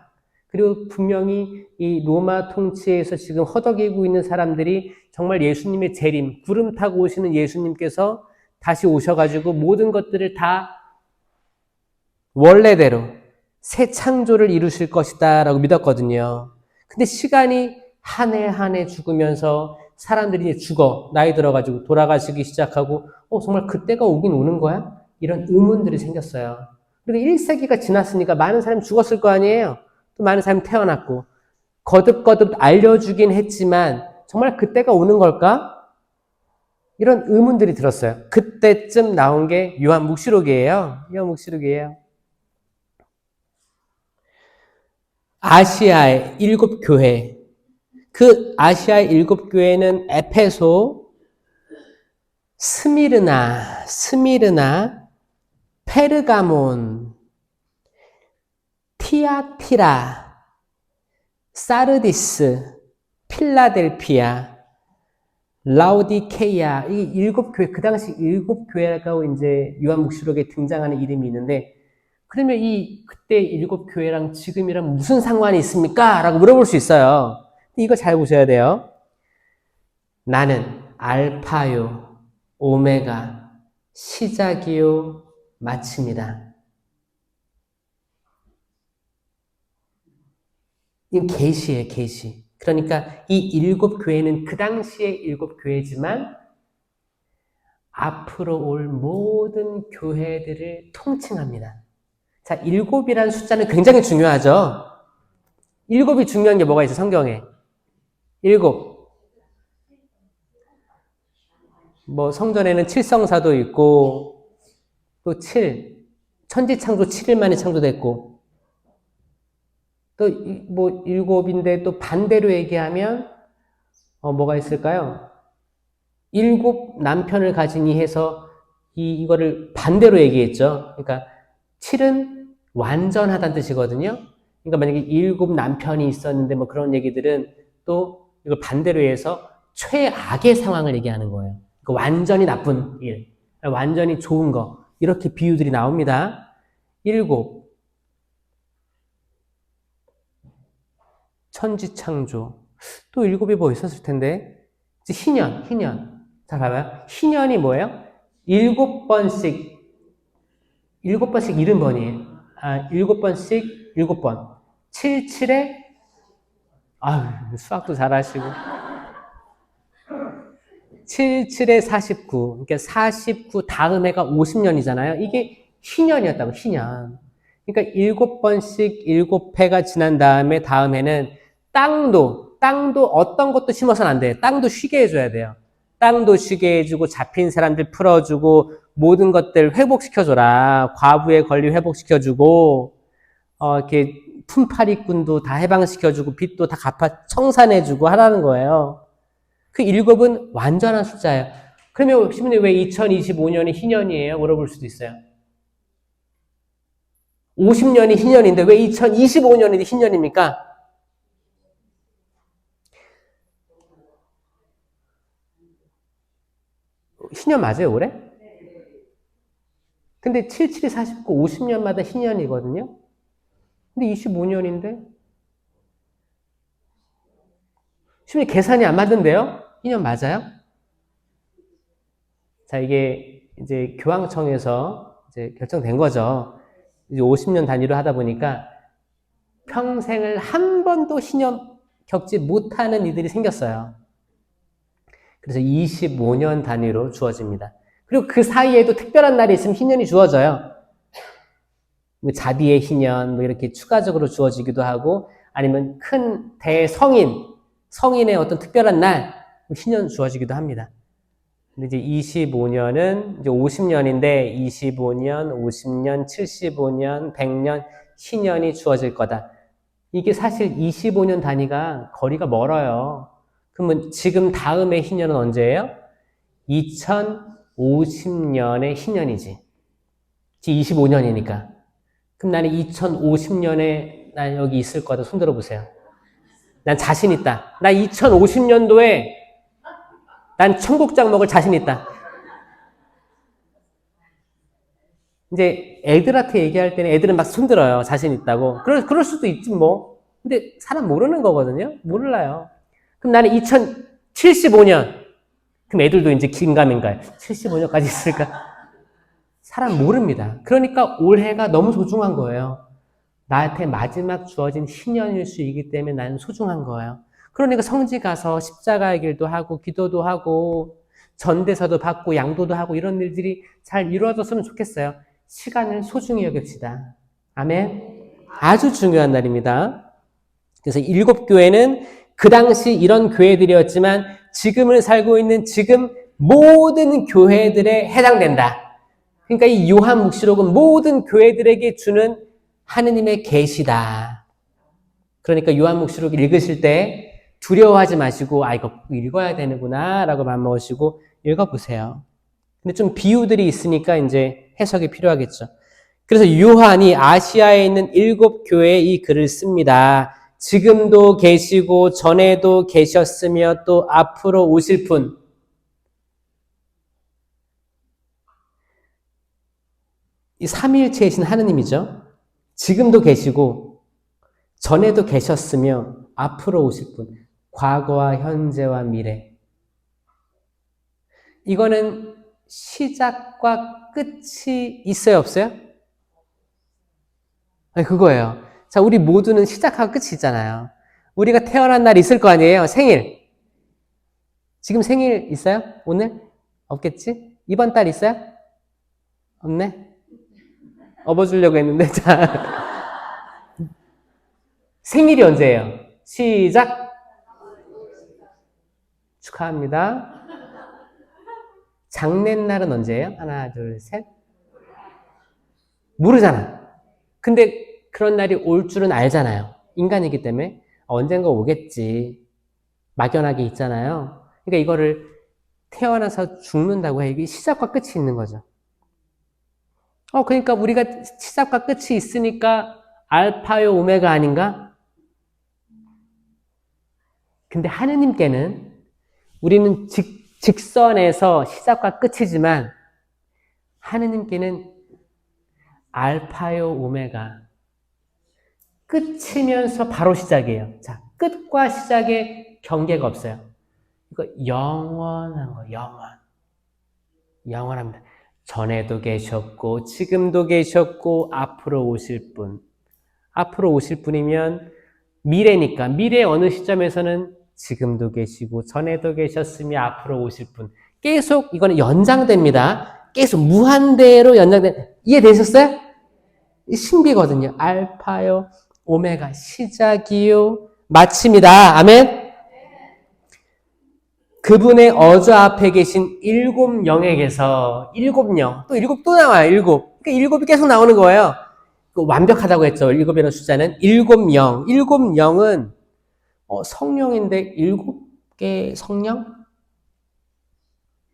그리고 분명히 이 로마 통치에서 지금 허덕이고 있는 사람들이 정말 예수님의 재림, 구름 타고 오시는 예수님께서 다시 오셔가지고 모든 것들을 다 원래대로 새 창조를 이루실 것이다 라고 믿었거든요. 근데 시간이 한 해 한 해 죽으면서 사람들이 이제 죽어, 나이 들어가지고 돌아가시기 시작하고 정말 그때가 오긴 오는 거야? 이런 의문들이 생겼어요. 그리고 1세기가 지났으니까 많은 사람이 죽었을 거 아니에요. 또 많은 사람이 태어났고 거듭거듭 알려주긴 했지만 정말 그때가 오는 걸까? 이런 의문들이 들었어요. 그때쯤 나온 게 요한 묵시록이에요. 요한 묵시록이에요. 아시아의 7 교회, 그 아시아의 7 교회는 에페소, 스미르나, 페르가몬, 티아티라, 사르디스, 필라델피아, 라오디케이아, 이 7 교회, 그 당시 7 교회가 이제 요한묵시록에 등장하는 이름이 있는데, 그러면 그때 7 교회랑 지금이랑 무슨 상관이 있습니까? 라고 물어볼 수 있어요. 이거 잘 보셔야 돼요. 나는 알파요, 오메가, 시작이요, 마침이다. 이건 계시예요, 계시. 그러니까 이 7 교회는 그 당시의 7 교회지만 앞으로 올 모든 교회들을 통칭합니다. 자, 7이라는 숫자는 굉장히 중요하죠. 7이 중요한 게 뭐가 있어요, 성경에? 7. 뭐 성전에는 7성사도 있고 또 7, 천지창조 7일 만에 창조됐고 또 뭐 7인데 또 반대로 얘기하면 뭐가 있을까요? 7 남편을 가지니 해서 이거를 반대로 얘기했죠. 그러니까 7은 완전하다는 뜻이거든요. 그러니까 만약에 7 남편이 있었는데 뭐 그런 얘기들은 또 이걸 반대로 해서 최악의 상황을 얘기하는 거예요. 그러니까 완전히 나쁜 일, 완전히 좋은 거, 이렇게 비유들이 나옵니다. 7, 천지창조. 또 7이 뭐 있었을 텐데. 희년. 자, 봐봐요. 희년이 뭐예요? 7번씩 70번이에요. 7번씩 7번. 7, 7에, 수학도 잘하시고. 7, 7에 49. 그러니까 49 다음 해가 50년이잖아요. 이게 희년이었다고, 희년. 그러니까 7번씩 7회가 지난 다음에 다음 해는 땅도 어떤 것도 심어서는 안 돼요. 땅도 쉬게 해줘야 돼요. 땅도 쉬게 해주고 잡힌 사람들 풀어주고 모든 것들 회복시켜줘라. 과부의 권리 회복시켜주고 이렇게 품팔이꾼도 다 해방시켜주고 빚도 다 갚아 청산해주고 하라는 거예요. 그 7은 완전한 숫자예요. 그러면 신부님 왜 2025년이 희년이에요? 물어볼 수도 있어요. 50년이 희년인데 왜 2025년이 희년입니까? 희년 맞아요, 올해? 근데 7, 7이 49, 50년마다 희년이거든요? 근데 25년인데? 신부님 계산이 안 맞는데요? 희년 맞아요? 자, 이게 이제 교황청에서 이제 결정된 거죠. 이제 50년 단위로 하다 보니까 평생을 한 번도 희년 겪지 못하는 이들이 생겼어요. 그래서 25년 단위로 주어집니다. 그리고 그 사이에도 특별한 날이 있으면 희년이 주어져요. 뭐 자비의 희년, 뭐 이렇게 추가적으로 주어지기도 하고, 아니면 큰 성인의 어떤 특별한 날, 희년 주어지기도 합니다. 근데 이제 25년은 이제 50년인데, 25년, 50년, 75년, 100년, 희년이 주어질 거다. 이게 사실 25년 단위가 거리가 멀어요. 그러면 지금 다음의 희년은 언제예요? 2050년의 희년이지. 25년이니까. 그럼 나는 2050년에 난 여기 있을 거다. 손 들어보세요. 난 자신 있다. 나 2050년도에 난 청국장 먹을 자신 있다. 이제 애들한테 얘기할 때는 애들은 막 손들어요. 자신 있다고. 그럴 수도 있지 뭐. 근데 사람 모르는 거거든요. 몰라요. 그럼 나는 2075년. 그럼 애들도 이제 긴가민가요. 75년까지 있을까? 사람 모릅니다. 그러니까 올해가 너무 소중한 거예요. 나한테 마지막 주어진 희년일 수 있기 때문에 나는 소중한 거예요. 그러니까 성지 가서 십자가의 길도 하고 기도도 하고 전대서도 받고 양도도 하고 이런 일들이 잘 이루어졌으면 좋겠어요. 시간을 소중히 여깁시다. 아멘. 아주 중요한 날입니다. 그래서 7교회는 그 당시 이런 교회들이었지만 지금을 살고 있는 지금 모든 교회들에 해당된다. 그러니까 이 요한묵시록은 모든 교회들에게 주는 하느님의 계시다. 그러니까 요한묵시록 읽으실 때 두려워하지 마시고 이거 읽어야 되는구나 라고 마음먹으시고 읽어보세요. 근데 좀 비유들이 있으니까 이제 해석이 필요하겠죠. 그래서 요한이 아시아에 있는 7교회에 이 글을 씁니다. 지금도 계시고 전에도 계셨으며 또 앞으로 오실 분. 이 삼위일체이신 하느님이죠. 지금도 계시고 전에도 계셨으며 앞으로 오실 분. 과거와 현재와 미래. 이거는 시작과 끝이 있어요, 없어요? 아니, 그거예요. 자, 우리 모두는 시작하고 끝이 있잖아요. 우리가 태어난 날 있을 거 아니에요? 생일. 지금 생일 있어요? 오늘? 없겠지? 이번 달 있어요? 없네? 업어주려고 했는데, 자. 생일이 언제예요? 시작! 축하합니다. 장례날은 언제예요? 하나, 둘, 셋. 모르잖아. 근데 그런 날이 올 줄은 알잖아요. 인간이기 때문에. 언젠가 오겠지. 막연하게 있잖아요. 그러니까 이거를 태어나서 죽는다고 해. 이게 시작과 끝이 있는 거죠. 그러니까 우리가 시작과 끝이 있으니까 알파요 오메가 아닌가? 근데 하느님께는 우리는 직선에서 시작과 끝이지만 하느님께는 알파요 오메가 끝이면서 바로 시작이에요. 자, 끝과 시작에 경계가 없어요. 이거 영원한 거, 영원합니다. 전에도 계셨고 지금도 계셨고 앞으로 오실 분. 앞으로 오실 분이면 미래니까 미래 어느 시점에서는 지금도 계시고 전에도 계셨으며 앞으로 오실 분. 계속 이거는 연장됩니다. 계속 무한대로 연장돼. 이해되셨어요? 신비거든요. 알파요 오메가 시작이요 마침이다. 아멘. 그분의 어저 앞에 계신 7 영에게서 7 영, 또 7 또 나와요. 7. 그러니까 7이 계속 나오는 거예요. 완벽하다고 했죠. 7이라는 숫자는 7 영. 7 영은 성령인데 7개 성령?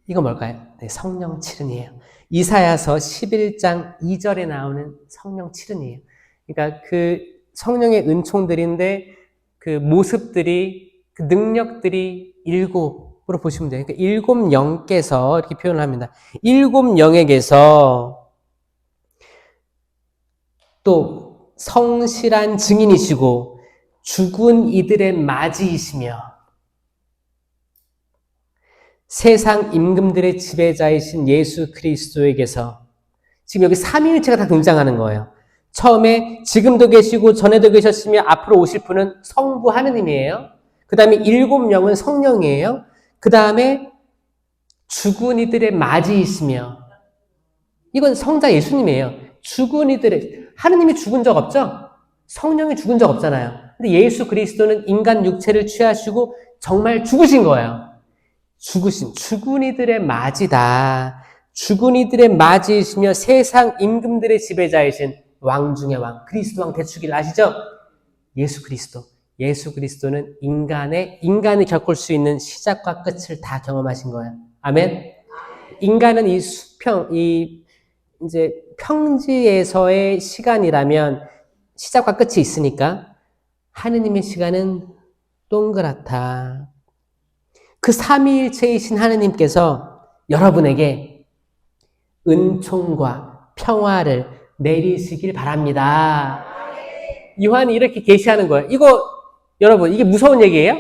이거 뭘까요? 네, 성령 7은이에요. 이사야서 11장 2절에 나오는 성령 7은이에요. 그러니까 그 성령의 은총들인데 그 모습들이 그 능력들이 7으로 보시면 돼요. 그러니까 7 영께서 이렇게 표현을 합니다. 7 영에게서 또 성실한 증인이시고 죽은 이들의 맞이이시며 세상 임금들의 지배자이신 예수 그리스도에게서 지금 여기 삼위일체가 다 등장하는 거예요. 처음에 지금도 계시고 전에도 계셨으며 앞으로 오실 분은 성부 하느님이에요. 그 다음에 7명은 성령이에요. 그 다음에 죽은 이들의 맞이이시며, 이건 성자 예수님이에요. 죽은 이들의, 하느님이 죽은 적 없죠? 성령이 죽은 적 없잖아요. 근데 예수 그리스도는 인간 육체를 취하시고 정말 죽으신 거예요. 죽은 이들의 맞이다. 죽은 이들의 맞이이시며 세상 임금들의 지배자이신 왕 중의 왕, 그리스도 왕 대축일 아시죠? 예수 그리스도. 예수 그리스도는 인간이 겪을 수 있는 시작과 끝을 다 경험하신 거예요. 아멘? 인간은 이제 평지에서의 시간이라면 시작과 끝이 있으니까 하느님의 시간은 동그랗다. 그 삼위일체이신 하느님께서 여러분에게 은총과 평화를 내리시길 바랍니다. 요한이 이렇게 계시하는 거예요. 여러분, 이게 무서운 얘기예요?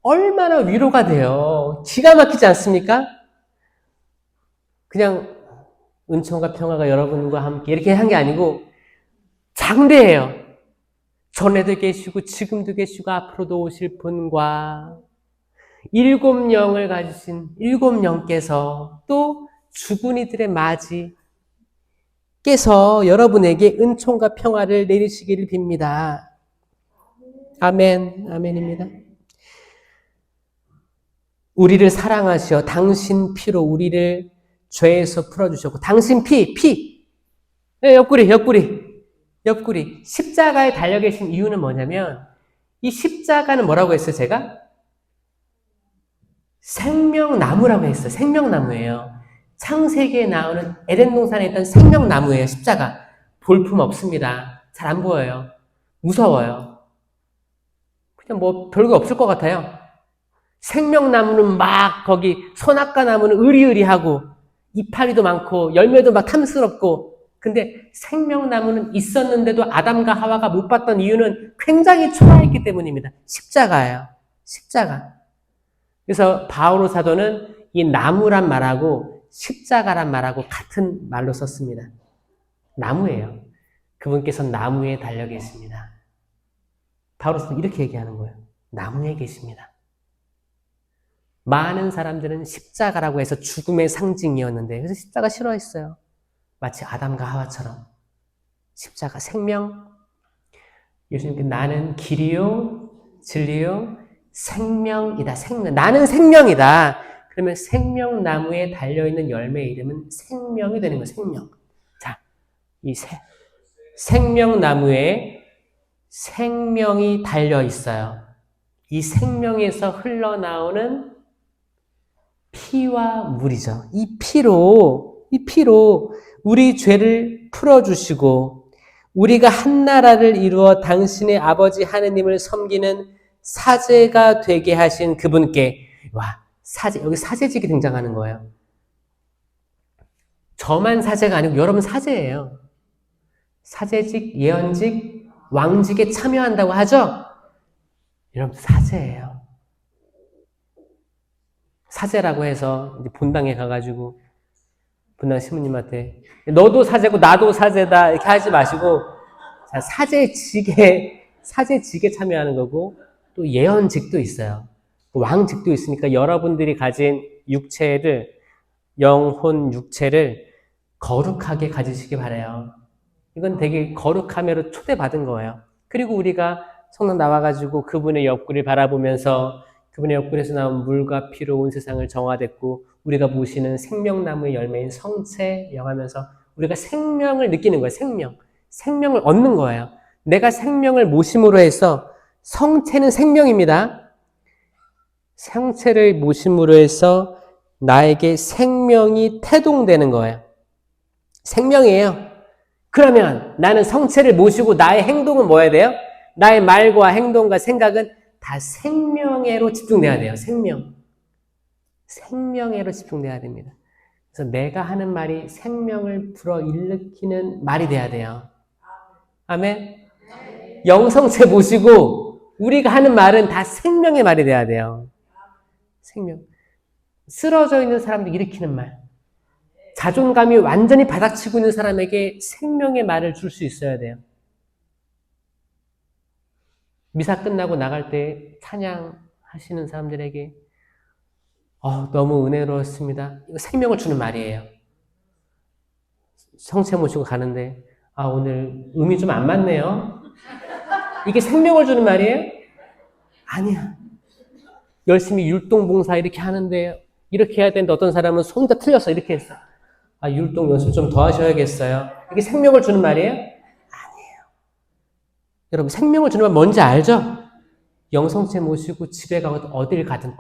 얼마나 위로가 돼요. 기가 막히지 않습니까? 그냥 은총과 평화가 여러분과 함께 이렇게 한 게 아니고 장대해요. 전에도 계시고 지금도 계시고 앞으로도 오실 분과 7영을 가지신 7영께서 또 죽은 이들의 맞이께서 여러분에게 은총과 평화를 내리시기를 빕니다. 아멘, 아멘입니다. 우리를 사랑하시어 당신 피로 우리를 죄에서 풀어주셨고, 당신 피. 네, 옆구리. 십자가에 달려 계신 이유는 뭐냐면, 이 십자가는 뭐라고 했어요, 제가? 생명나무라고 했어요. 생명나무예요. 창세기에 나오는 에덴 동산에 있던 생명나무예요, 십자가. 볼품 없습니다. 잘 안 보여요. 무서워요. 그냥 뭐 별거 없을 것 같아요. 생명나무는 막 거기 선악과 나무는 으리으리하고 이파리도 많고 열매도 막 탐스럽고, 근데 생명나무는 있었는데도 아담과 하와가 못 봤던 이유는 굉장히 초라했기 때문입니다. 십자가예요. 십자가. 그래서 바오로 사도는 이 나무란 말하고 십자가란 말하고 같은 말로 썼습니다. 나무예요. 그분께서 나무에 달려 계십니다. 바오로 사도는 이렇게 얘기하는 거예요. 나무에 계십니다. 많은 사람들은 십자가라고 해서 죽음의 상징이었는데, 그래서 십자가 싫어했어요. 마치 아담과 하와처럼. 십자가, 생명. 예수님께 나는 길이요, 진리요, 생명이다. 나는 생명이다. 그러면 생명나무에 달려있는 열매의 이름은 생명이 되는 거예요. 생명. 자, 이 생명나무에 생명이 달려있어요. 이 생명에서 흘러나오는 피와 물이죠. 이 피로 우리 죄를 풀어주시고 우리가 한 나라를 이루어 당신의 아버지 하느님을 섬기는 사제가 되게 하신 그분께, 여기 사제직이 등장하는 거예요. 저만 사제가 아니고 여러분 사제예요. 사제직, 예언직, 왕직에 참여한다고 하죠? 여러분 사제예요. 사제라고 해서 이제 본당에 가가지고 본당 신부님한테 너도 사제고 나도 사제다 이렇게 하지 마시고, 자, 사제직에 참여하는 거고, 또 예언직도 있어요. 왕직도 있으니까 여러분들이 가진 영혼 육체를 거룩하게 가지시기 바라요. 이건 되게 거룩함으로 초대받은 거예요. 그리고 우리가 성당 나와가지고 그분의 옆구리를 바라보면서 그분의 옆구리에서 나온 물과 피로 온 세상을 정화됐고, 우리가 모시는 생명나무의 열매인 성체 영하면서 우리가 생명을 느끼는 거예요. 생명을 얻는 거예요. 내가 생명을 모심으로 해서, 성체는 생명입니다. 성체를 모심으로 해서 나에게 생명이 태동되는 거예요. 생명이에요. 그러면 나는 성체를 모시고 나의 행동은 뭐여야 돼요? 나의 말과 행동과 생각은 다 생명에로 집중돼야 돼요. 생명에로 집중돼야 됩니다. 그래서 내가 하는 말이 생명을 불어일으키는 말이 돼야 돼요. 아멘? 영성체 모시고 우리가 하는 말은 다 생명의 말이 돼야 돼요. 생명. 쓰러져 있는 사람들 일으키는 말. 자존감이 완전히 바닥치고 있는 사람에게 생명의 말을 줄 수 있어야 돼요. 미사 끝나고 나갈 때 찬양하시는 사람들에게 너무 은혜로웠습니다. 이거 생명을 주는 말이에요. 성체 모시고 가는데 오늘 음이 좀 안 맞네요. 이게 생명을 주는 말이에요? 아니야. 열심히 율동봉사 이렇게 하는데 이렇게 해야 되는데 어떤 사람은 손 다 틀렸어. 이렇게 했어. 율동 연습 좀 더 하셔야겠어요. 이게 생명을 주는 말이에요? 아니에요. 여러분 생명을 주는 말 뭔지 알죠? 영성체 모시고 집에 가거든 어딜 가든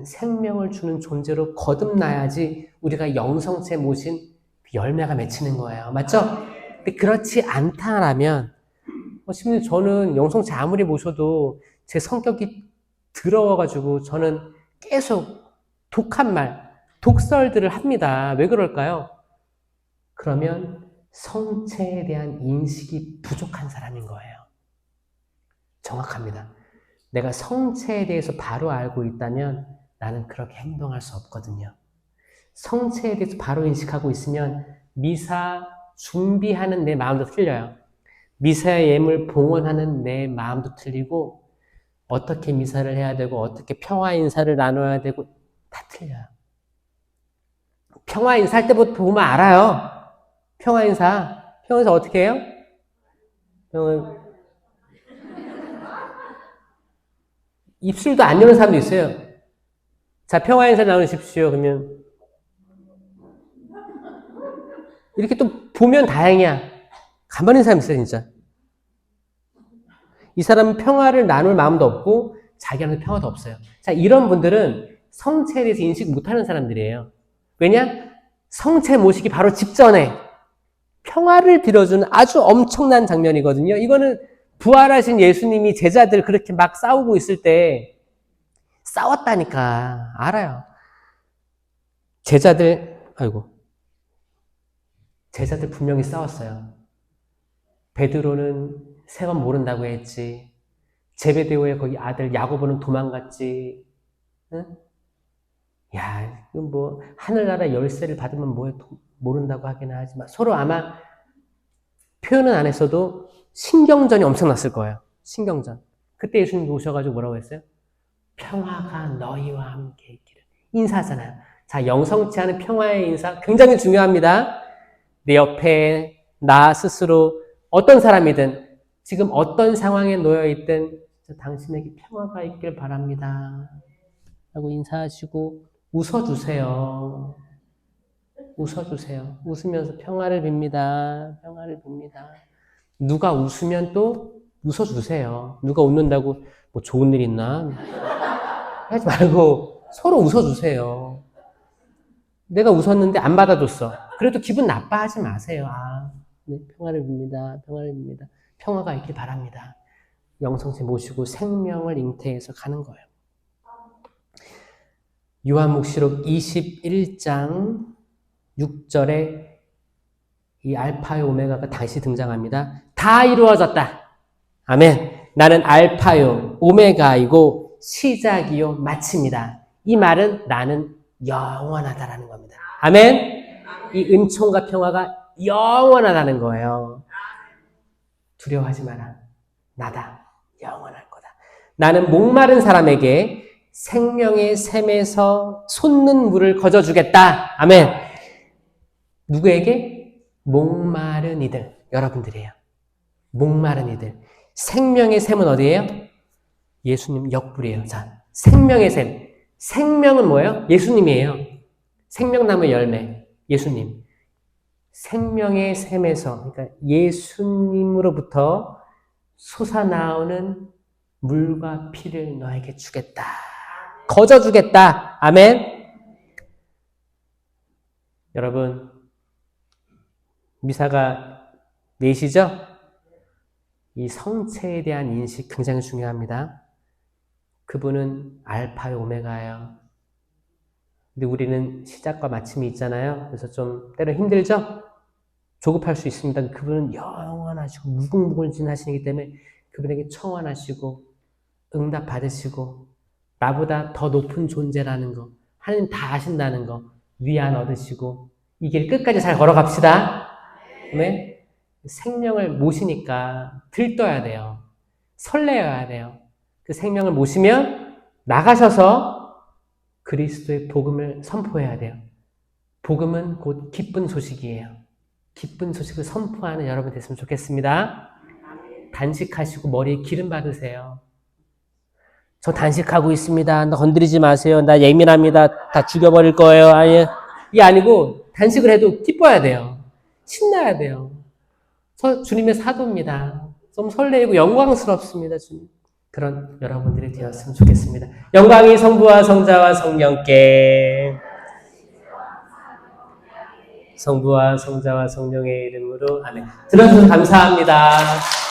생명을 주는 존재로 거듭나야지 우리가 영성체 모신 열매가 맺히는 거예요. 맞죠? 근데 그렇지 않다라면 심지어 저는 영성체 아무리 모셔도 제 성격이 더러워가지고 저는 계속 독한 말, 독설들을 합니다. 왜 그럴까요? 그러면 성체에 대한 인식이 부족한 사람인 거예요. 정확합니다. 내가 성체에 대해서 바로 알고 있다면 나는 그렇게 행동할 수 없거든요. 성체에 대해서 바로 인식하고 있으면 미사 준비하는 내 마음도 틀려요. 미사의 예물 봉헌하는 내 마음도 틀리고 어떻게 미사를 해야 되고 어떻게 평화 인사를 나눠야 되고 다 틀려요. 평화 인사할 때부터 보면 알아요. 평화 인사 어떻게 해요? 입술도 안 여는 사람도 있어요. 자, 평화 인사 나누십시오. 그러면 이렇게 또 보면 다행이야. 가만히 있는 사람 있어요, 진짜. 이 사람은 평화를 나눌 마음도 없고 자기한테 평화도 없어요. 자, 이런 분들은 성체에 대해서 인식 못하는 사람들이에요. 왜냐? 성체 모시기 바로 직전에 평화를 빌어주는 아주 엄청난 장면이거든요. 이거는 부활하신 예수님이 제자들 그렇게 막 싸우고 있을 때 싸웠다니까. 알아요. 제자들 분명히 싸웠어요. 베드로는 세 번 모른다고 했지. 제베데오의 거기 아들 야고보는 도망갔지. 응? 야, 이거 뭐 하늘나라 열쇠를 받으면 뭐에 모른다고 하긴 하지만 서로 아마 표현은 안 했어도 신경전이 엄청났을 거예요. 신경전. 그때 예수님이 오셔가지고 뭐라고 했어요? 평화가 너희와 함께 있기를. 인사하잖아요. 자, 영성치 않은 평화의 인사 굉장히 중요합니다. 내 옆에 나 스스로 어떤 사람이든 지금 어떤 상황에 놓여있든 당신에게 평화가 있길 바랍니다. 하고 인사하시고 웃어주세요. 웃으면서 평화를 빕니다. 평화를 빕니다. 누가 웃으면 또 웃어주세요. 누가 웃는다고 뭐 좋은 일 있나? 하지 말고 서로 웃어주세요. 내가 웃었는데 안 받아줬어. 그래도 기분 나빠하지 마세요. 네, 평화를 빕니다. 평화를 빕니다. 평화가 있길 바랍니다. 영성체 모시고 생명을 잉태해서 가는 거예요. 요한묵시록 21장 6절에 이 알파요 오메가가 다시 등장합니다. 다 이루어졌다. 아멘. 나는 알파요 오메가이고 시작이요 마침이다. 이 말은 나는 영원하다라는 겁니다. 아멘. 이 은총과 평화가 영원하다는 거예요. 두려워하지 마라. 나다. 영원할 거다. 나는 목마른 사람에게 생명의 샘에서 솟는 물을 거저주겠다. 아멘. 누구에게? 목마른 이들. 여러분들이에요. 목마른 이들. 생명의 샘은 어디예요? 예수님 옆구리예요. 자, 생명의 샘. 생명은 뭐예요? 예수님이에요. 생명나무 열매. 예수님. 생명의 샘에서, 그러니까 예수님으로부터 솟아나오는 물과 피를 너에게 주겠다. 거저주겠다. 아멘. 여러분, 미사가 4시죠? 이 성체에 대한 인식 굉장히 중요합니다. 그분은 알파요 오메가예요. 근데 우리는 시작과 마침이 있잖아요. 그래서 좀 때로 힘들죠? 조급할 수 있습니다. 그분은 영원하시고 무궁무진하시기 때문에 그분에게 청원하시고 응답 받으시고 나보다 더 높은 존재라는 거, 하나님 다 아신다는 거, 위안 얻으시고 이 길 끝까지 잘 걸어갑시다. 네? 생명을 모시니까 들떠야 돼요. 설레어야 돼요. 그 생명을 모시면 나가셔서 그리스도의 복음을 선포해야 돼요. 복음은 곧 기쁜 소식이에요. 기쁜 소식을 선포하는 여러분 됐으면 좋겠습니다. 단식하시고 머리에 기름 바르세요. 저 단식하고 있습니다. 나 건드리지 마세요. 나 예민합니다. 다 죽여버릴 거예요. 아예 이게 아니고 단식을 해도 기뻐야 돼요. 신나야 돼요. 주님의 사도입니다. 좀 설레이고 영광스럽습니다. 주님. 그런 여러분들이 되었으면 좋겠습니다. 영광이 성부와 성자와 성령께 성부와 성자와 성령의 이름으로 아멘. 들어주셔서 감사합니다.